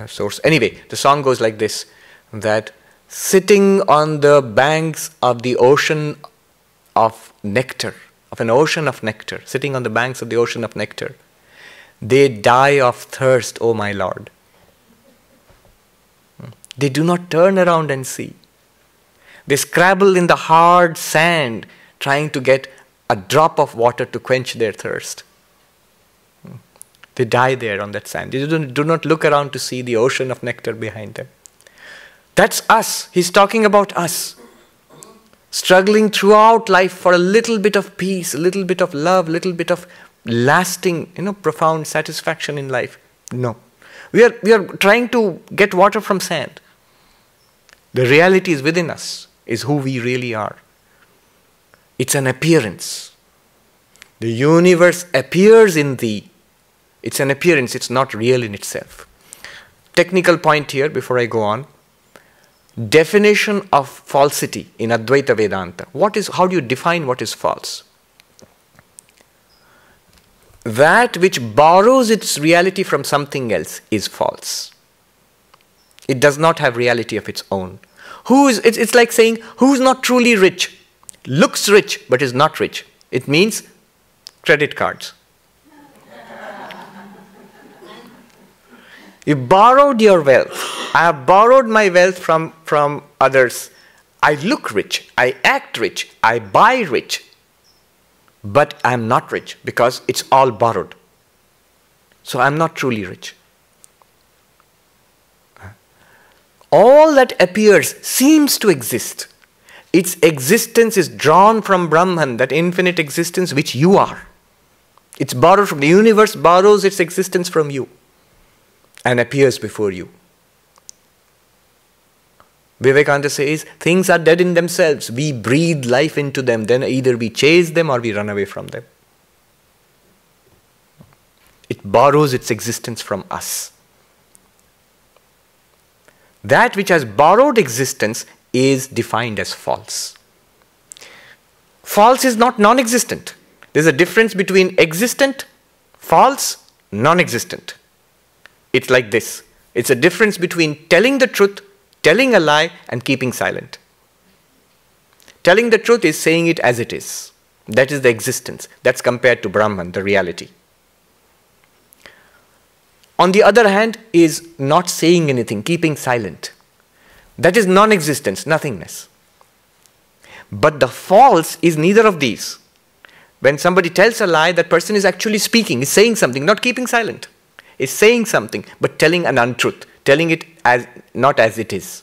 source. Anyway, the song goes like this, that sitting on the banks of the ocean of nectar, of an ocean of nectar, sitting on the banks of the ocean of nectar, they die of thirst, O my Lord. They do not turn around and see. They scrabble in the hard sand, trying to get a drop of water to quench their thirst. They die there on that sand. They do not look around to see the ocean of nectar behind them. That's us. He's talking about us. Struggling throughout life for a little bit of peace, a little bit of love, a little bit of lasting, profound satisfaction in life. No. We are trying to get water from sand. The reality is within us, is who we really are. It's an appearance. The universe appears in thee. It's an appearance, it's not real in itself. Technical point here before I go on. Definition of falsity in Advaita Vedanta. How do you define what is false? That which borrows its reality from something else is false. It does not have reality of its own. It's like saying, who's not truly rich? Looks rich, but is not rich. It means credit cards. You borrowed your wealth. I have borrowed my wealth from others. I look rich. I act rich. I buy rich. But I am not rich because it's all borrowed. So I am not truly rich. All that appears seems to exist. Its existence is drawn from Brahman, that infinite existence which you are. It's borrowed from the universe, borrows its existence from you and appears before you. Vivekananda says, things are dead in themselves. We breathe life into them. Then either we chase them or we run away from them. It borrows its existence from us. That which has borrowed existence is defined as false. False is not non-existent. There's a difference between existent, false, non-existent. It's like this. It's a difference between telling the truth, telling a lie, and keeping silent. Telling the truth is saying it as it is. That is the existence. That's compared to Brahman, the reality. On the other hand, is not saying anything, keeping silent. That is non-existence, nothingness. But the false is neither of these. When somebody tells a lie, that person is actually speaking, is saying something, not keeping silent. Is saying something, but telling an untruth, telling it as not as it is.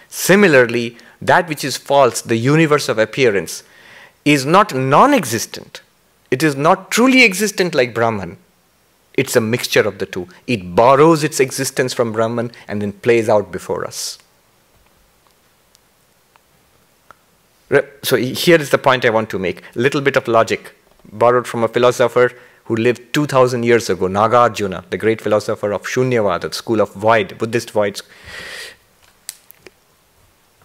Similarly, that which is false, the universe of appearance, is not non-existent. It is not truly existent like Brahman. It's a mixture of the two. It borrows its existence from Brahman and then plays out before us. So here is the point I want to make. A little bit of logic, borrowed from a philosopher who lived 2000 years ago, Nagarjuna, the great philosopher of Shunyavada, the school of void, Buddhist void.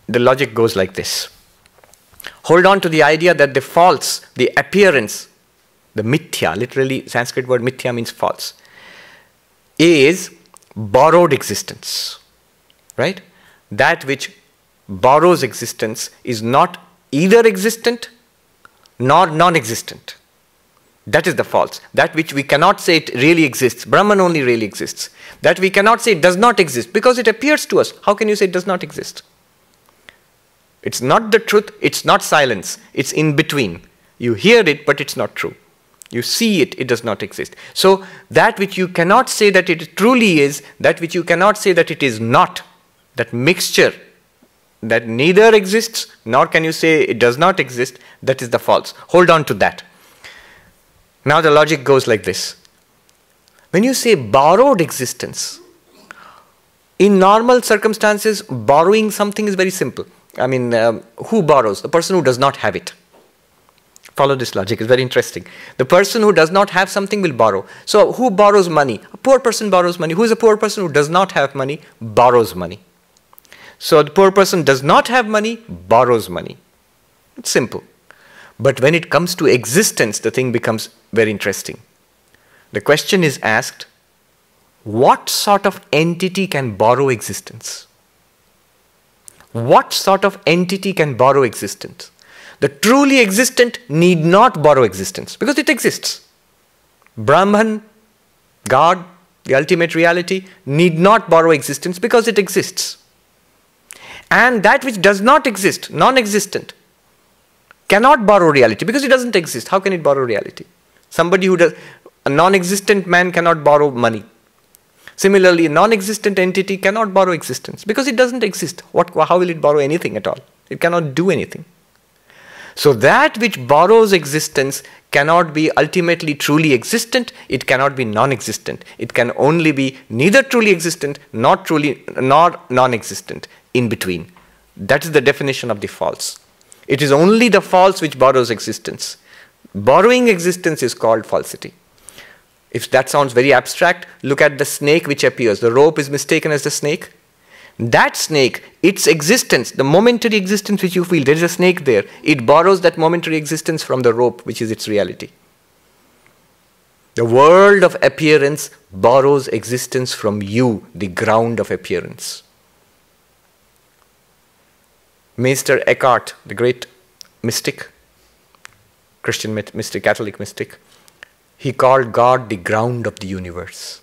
The logic goes like this. Hold on to the idea that the false, the appearance, the mithya, literally Sanskrit word mithya means false, is borrowed existence, right? That which borrows existence is not either existent nor non-existent. That is the false. That which we cannot say it really exists. Brahman only really exists. That we cannot say it does not exist because it appears to us. How can you say it does not exist? It's not the truth, it's not silence, it's in between. You hear it, but it's not true. You see it, it does not exist. So that which you cannot say that it truly is, that which you cannot say that it is not, that mixture that neither exists, nor can you say it does not exist, that is the false. Hold on to that. Now the logic goes like this. When you say borrowed existence, in normal circumstances, borrowing something is very simple. I mean, who borrows? The person who does not have it. Follow this logic, it's very interesting. The person who does not have something will borrow. So who borrows money? A poor person borrows money. Who is a poor person who does not have money? Borrows money. So the poor person does not have money, borrows money. It's simple. But when it comes to existence, the thing becomes very interesting. The question is asked, what sort of entity can borrow existence? What sort of entity can borrow existence? The truly existent need not borrow existence because it exists. Brahman, God, the ultimate reality, need not borrow existence because it exists. And that which does not exist, non-existent, cannot borrow reality because it doesn't exist. How can it borrow reality? Somebody who does, a non-existent man cannot borrow money. Similarly, a non-existent entity cannot borrow existence because it doesn't exist. How will it borrow anything at all? It cannot do anything. So that which borrows existence cannot be ultimately truly existent, it cannot be non-existent. It can only be neither truly existent nor non-existent, in between. That is the definition of the false. It is only the false which borrows existence. Borrowing existence is called falsity. If that sounds very abstract, look at the snake which appears. The rope is mistaken as the snake. That snake, its existence, the momentary existence which you feel, there is a snake there. It borrows that momentary existence from the rope, which is its reality. The world of appearance borrows existence from you, the ground of appearance. Meister Eckhart, the great mystic, Christian mystic, Catholic mystic, he called God the ground of the universe.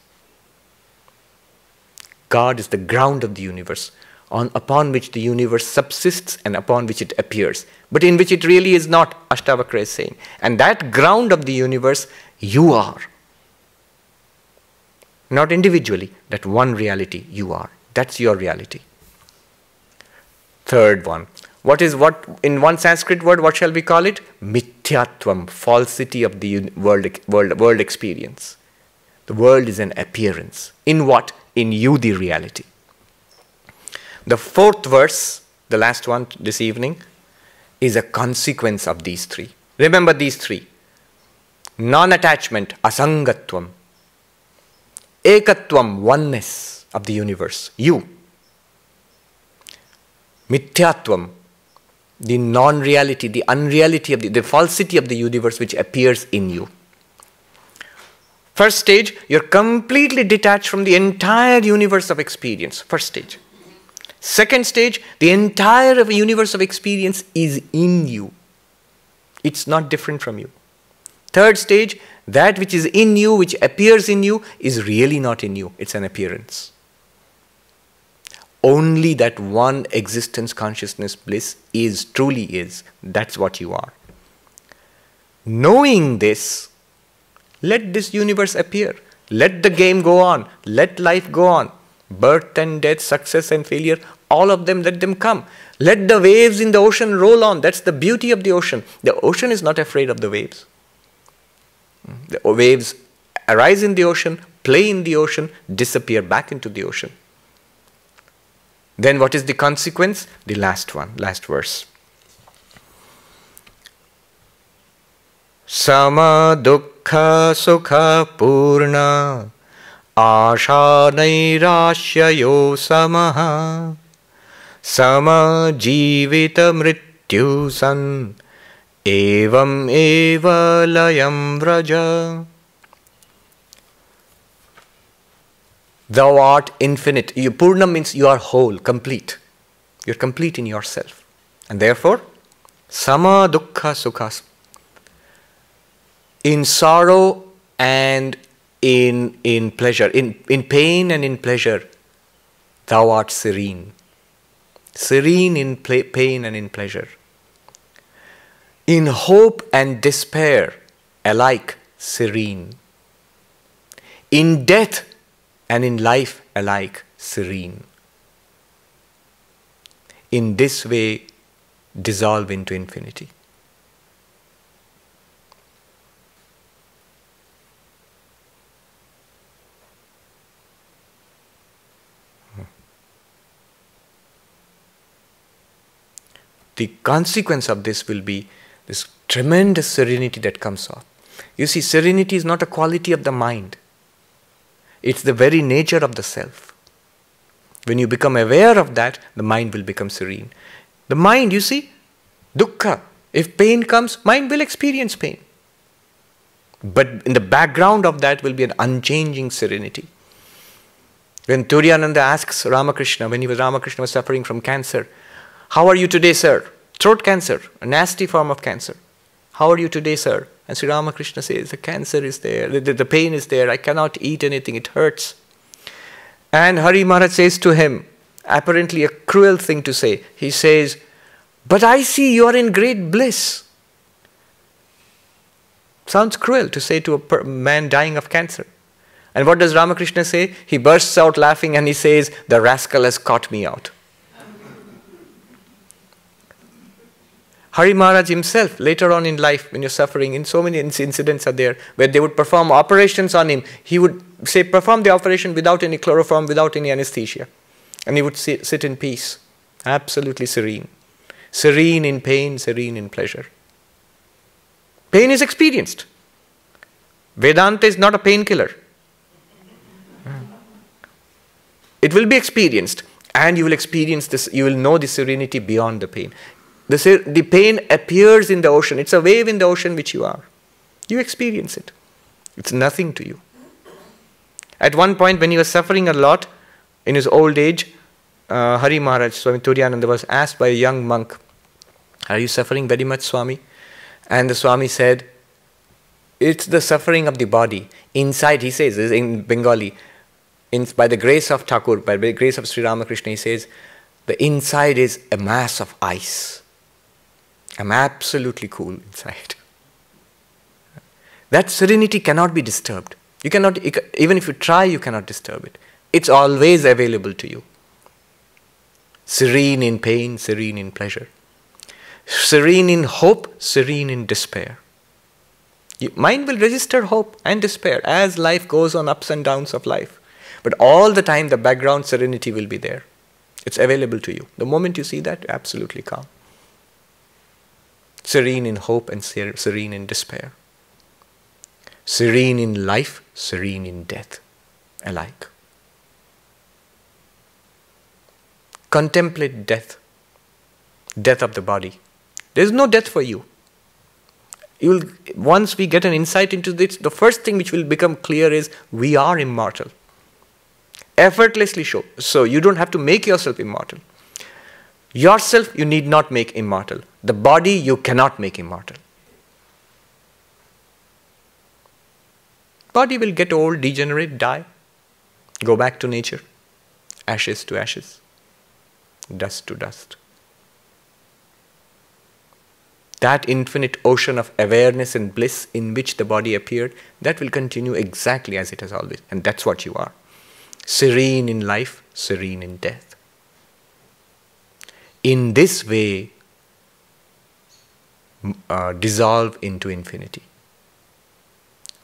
God is the ground of the universe, upon which the universe subsists and upon which it appears, but in which it really is not, Ashtavakra is saying. And that ground of the universe, you are. Not individually, that one reality, you are. That's your reality. Third one. What in one Sanskrit word, what shall we call it? Mithyatvam, falsity of the world experience. The world is an appearance. In what? In you, the reality. The fourth verse, the last one this evening, is a consequence of these three. Remember these three. Non-attachment, asangatvam. Ekatvam, oneness of the universe, you. Mithyatvam, the non-reality, the unreality of the falsity of the universe which appears in you. First stage, you're completely detached from the entire universe of experience. First stage. Second stage, the entire universe of experience is in you. It's not different from you. Third stage, that which is in you, which appears in you, is really not in you. It's an appearance. Only that one existence, consciousness, bliss is, truly is. That's what you are. Knowing this, let this universe appear. Let the game go on. Let life go on. Birth and death, success and failure, all of them, let them come. Let the waves in the ocean roll on. That's the beauty of the ocean. The ocean is not afraid of the waves. The waves arise in the ocean, play in the ocean, disappear back into the ocean. Then what is the consequence? The last verse. Sama dukkha sukha purna asha nairashya yo samaha sama jivita mrityu san evam eva layam vraja. Thou art infinite. Purna means you are whole, complete. You are complete in yourself. And therefore, sama dukkha sukha. In sorrow and in pleasure, in pain and in pleasure, thou art serene. Serene in pain and in pleasure. In hope and despair, alike serene. In death and in life, alike serene. In this way, dissolve into infinity. The consequence of this will be this tremendous serenity that comes off. You see, serenity is not a quality of the mind. It's the very nature of the self. When you become aware of that, the mind will become serene. The mind, you see, dukkha. If pain comes, mind will experience pain. But in the background of that will be an unchanging serenity. When Turyananda asks Ramakrishna, when Ramakrishna was suffering from cancer, how are you today, sir? Throat cancer, a nasty form of cancer. How are you today, sir? And Sri Ramakrishna says, the cancer is there, the pain is there, I cannot eat anything, it hurts. And Hari Maharaj says to him, apparently a cruel thing to say, he says, but I see you are in great bliss. Sounds cruel to say to a man dying of cancer. And what does Ramakrishna say? He bursts out laughing and he says, the rascal has caught me out. Hari Maharaj himself, later on in life, when you're suffering, in so many incidents are there, where they would perform operations on him. He would say, perform the operation without any chloroform, without any anesthesia. And he would sit in peace, absolutely serene. Serene in pain, serene in pleasure. Pain is experienced. Vedanta is not a painkiller. It will be experienced, and you will experience this, you will know the serenity beyond the pain. The pain appears in the ocean. It's a wave in the ocean which you are. You experience it. It's nothing to you. At one point when he was suffering a lot in his old age, Hari Maharaj, Swami Turyananda, was asked by a young monk, are you suffering very much, Swami? And the Swami said, it's the suffering of the body. Inside, he says, in Bengali, by the grace of Thakur, by the grace of Sri Ramakrishna, he says, the inside is a mass of ice. I'm absolutely cool inside. That serenity cannot be disturbed. You cannot, even if you try, you cannot disturb it. It's always available to you. Serene in pain, serene in pleasure. Serene in hope, serene in despair. Mind will register hope and despair as life goes on, ups and downs of life. But all the time the background serenity will be there. It's available to you. The moment you see that, absolutely calm. Serene in hope and serene in despair. Serene in life, serene in death, alike. Contemplate death. Death of the body. There is no death for you. Once we get an insight into this, the first thing which will become clear is we are immortal. Effortlessly so. You don't have to make yourself immortal. Yourself you need not make immortal. The body you cannot make immortal. Body will get old, degenerate, die, go back to nature, ashes to ashes, dust to dust. That infinite ocean of awareness and bliss in which the body appeared, that will continue exactly as it has always. And that's what you are. Serene in life, serene in death. In this way, dissolve into infinity.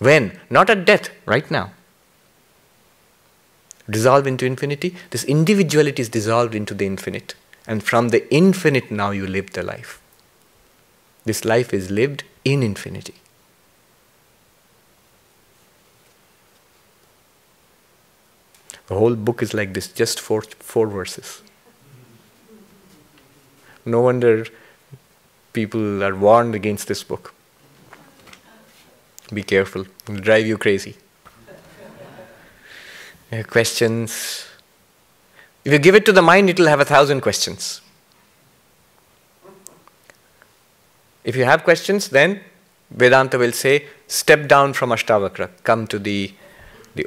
When? Not at death, right now. Dissolve into infinity. This individuality is dissolved into the infinite. And from the infinite now you live the life. This life is lived in infinity. The whole book is like this, just four verses. No wonder people are warned against this book. Be careful, it will drive you crazy. Questions. If you give it to the mind, it will have 1,000 questions. If you have questions, then Vedanta will say, step down from Ashtavakra, come to the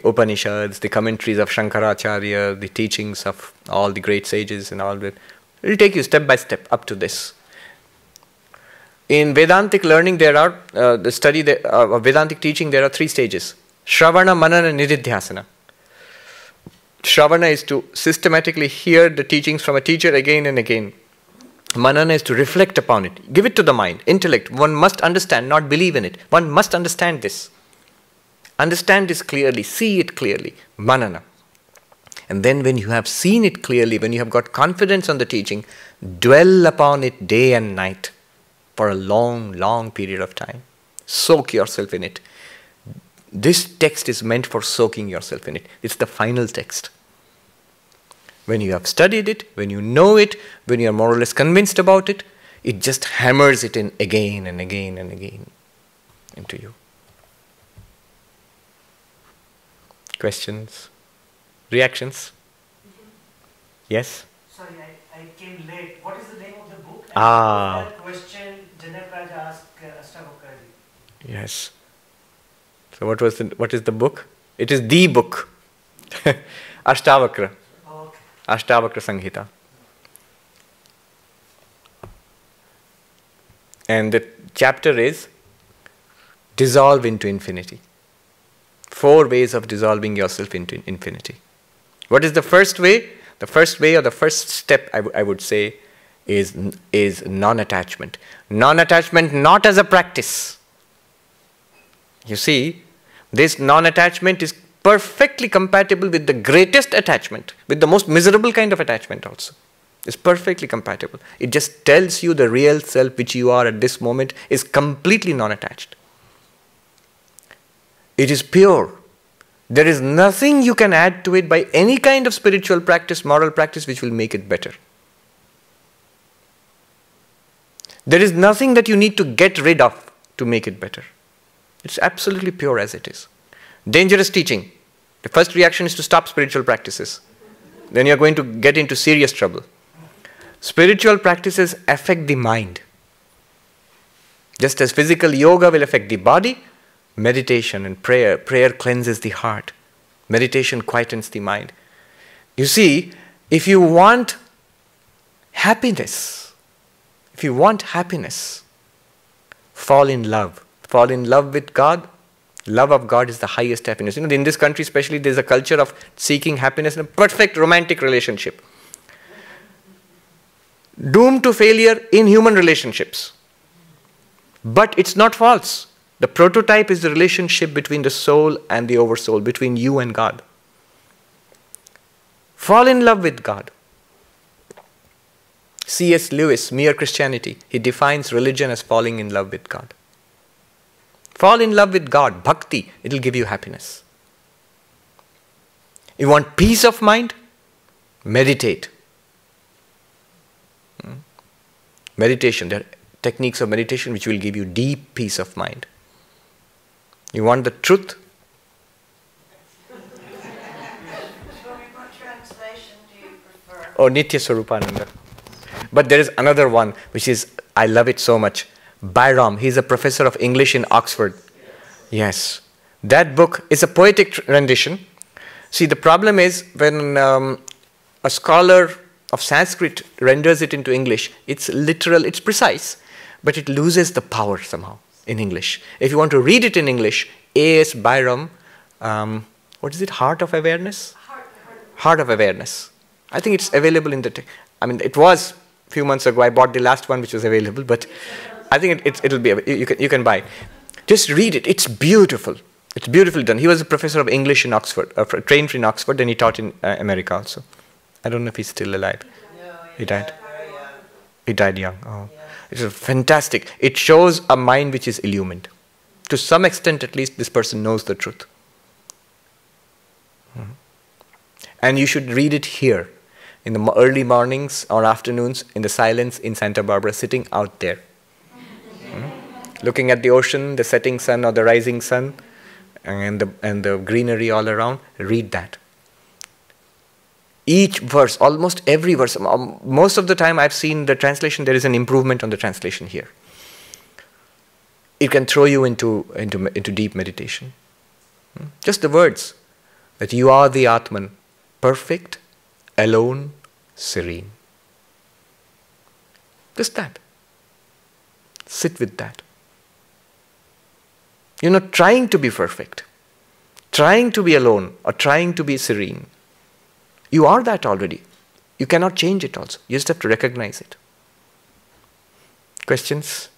Upanishads, the commentaries of Shankaracharya, the teachings of all the great sages and all that. It will take you step by step up to this. In Vedantic learning, there are, Vedantic teaching, there are 3 stages. Shravana, Manana, Nididhyasana. Shravana is to systematically hear the teachings from a teacher again and again. Manana is to reflect upon it. Give it to the mind, intellect. One must understand, not believe in it. One must understand this. Understand this clearly, see it clearly. Manana. And then when you have seen it clearly, when you have got confidence on the teaching, dwell upon it day and night for a long, long period of time. Soak yourself in it. This text is meant for soaking yourself in it. It's the final text. When you have studied it, when you know it, when you are more or less convinced about it, it just hammers it in again and again and again into you. Questions? Reactions? Yes? Sorry, I came late. What is the name of the book? And that question Janak Raj asked Ashtavakra ji. Yes. So what is the book? It is the book. Ashtavakra. Okay. Ashtavakra Samhita. And the chapter is dissolve into infinity. 4 ways of dissolving yourself into infinity. What is the first way? The first way or the first step, I would say, is non-attachment. Non-attachment not as a practice. You see, this non-attachment is perfectly compatible with the greatest attachment, with the most miserable kind of attachment also. It's perfectly compatible. It just tells you the real self which you are at this moment is completely non-attached. It is pure. There is nothing you can add to it by any kind of spiritual practice, moral practice, which will make it better. There is nothing that you need to get rid of to make it better. It's absolutely pure as it is. Dangerous teaching. The first reaction is to stop spiritual practices. Then you're going to get into serious trouble. Spiritual practices affect the mind. Just as physical yoga will affect the body, meditation and prayer cleanses the heart. Meditation quietens the mind. You see, if you want happiness, fall in love. Fall in love with God. Love of God is the highest happiness. In this country especially, there's a culture of seeking happiness in a perfect romantic relationship. Doomed to failure in human relationships. But it's not false. The prototype is the relationship between the soul and the oversoul, between you and God. Fall in love with God. C.S. Lewis, Mere Christianity, he defines religion as falling in love with God. Fall in love with God, bhakti, it will give you happiness. You want peace of mind? Meditate. Meditation, there are techniques of meditation which will give you deep peace of mind. You want the truth? What translation do you prefer? Oh, Nitya Swarupananda. But there is another one which is, I love it so much. Byram, he's a professor of English in Oxford. Yes. That book is a poetic rendition. See, the problem is when a scholar of Sanskrit renders it into English, it's literal, it's precise, but it loses the power somehow in English. If you want to read it in English, A.S. Byram, what is it, Heart of Awareness? Heart of Awareness. I think it's available in the, it was a few months ago. I bought the last one which was available, but I think it'll be, you can buy. Just read it. It's beautiful. It's beautifully done. He was a professor of English in Oxford, trained in Oxford, and he taught in America also. I don't know if he's still alive. No, He died. very young. He died young. Oh. Yeah. It's fantastic. It shows a mind which is illumined. To some extent, at least, this person knows the truth. And you should read it here, in the early mornings or afternoons, in the silence in Santa Barbara, sitting out there. Looking at the ocean, the setting sun or the rising sun, and the greenery all around. Read that. Each verse, almost every verse, most of the time I've seen the translation, there is an improvement on the translation here. It can throw you into deep meditation. Just the words, that you are the Atman, perfect, alone, serene. Just that. Sit with that. You're not trying to be perfect, trying to be alone, or trying to be serene. You are that already. You cannot change it also. You just have to recognize it. Questions?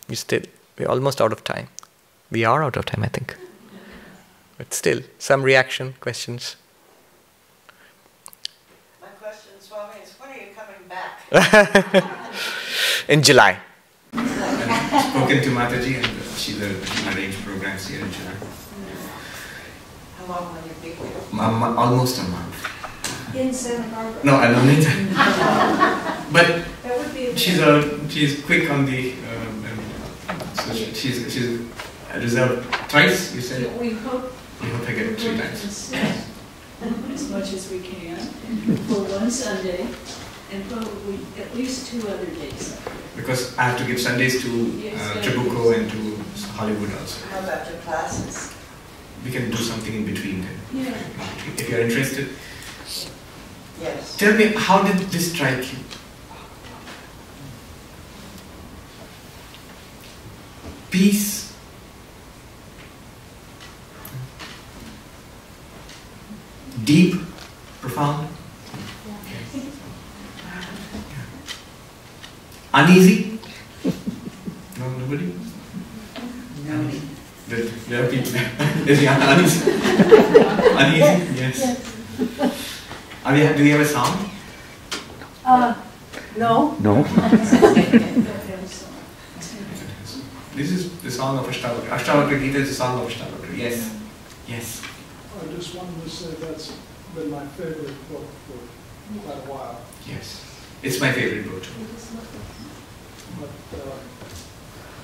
We're almost out of time. We are out of time, I think. But still, some reaction, questions? My question, Swami, is when are you coming back? In July. I've spoken to Mataji and she'll arrange programs here in July. How long will you be here? Almost a month. In Santa Barbara. No, I don't need But That would be she's quick on the so she's reserved twice, you said? We hope We hope I get it 3 times. as much as we can for one Sunday and probably at least 2 other days. Because I have to give Sundays to Tribuco and to Hollywood also. How about your classes? We can do something in between then. Yeah. If you're interested. Yes. Tell me, how did this strike you? Peace. Deep, profound. Uneasy? No, nobody? No. There are people. Is he uneasy? Uneasy? Yes. Do we have a sound? No. No. This is the song of Ashtavakra. Ashtavakra Gita is the song of Ashtavakra. Yes. Yes. I just wanted to say that's been my favorite book for quite a while. Yes. It's my favorite book too. But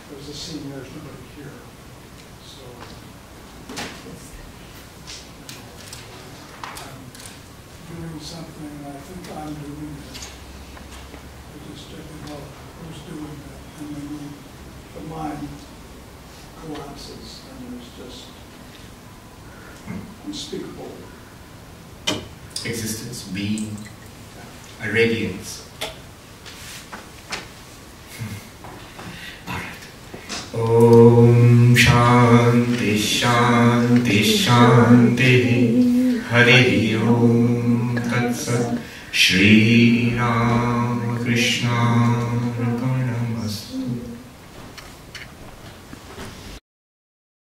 there's a scene there's nobody here. So I'm doing something, and I think I'm doing it. I just don't know who's doing it. And then the mind collapses, and there's just unspeakable Existence, being, a radiance. Alright. Om Shanti Shanti Shanti Hari Om Tat Sat Shri Ram Krishna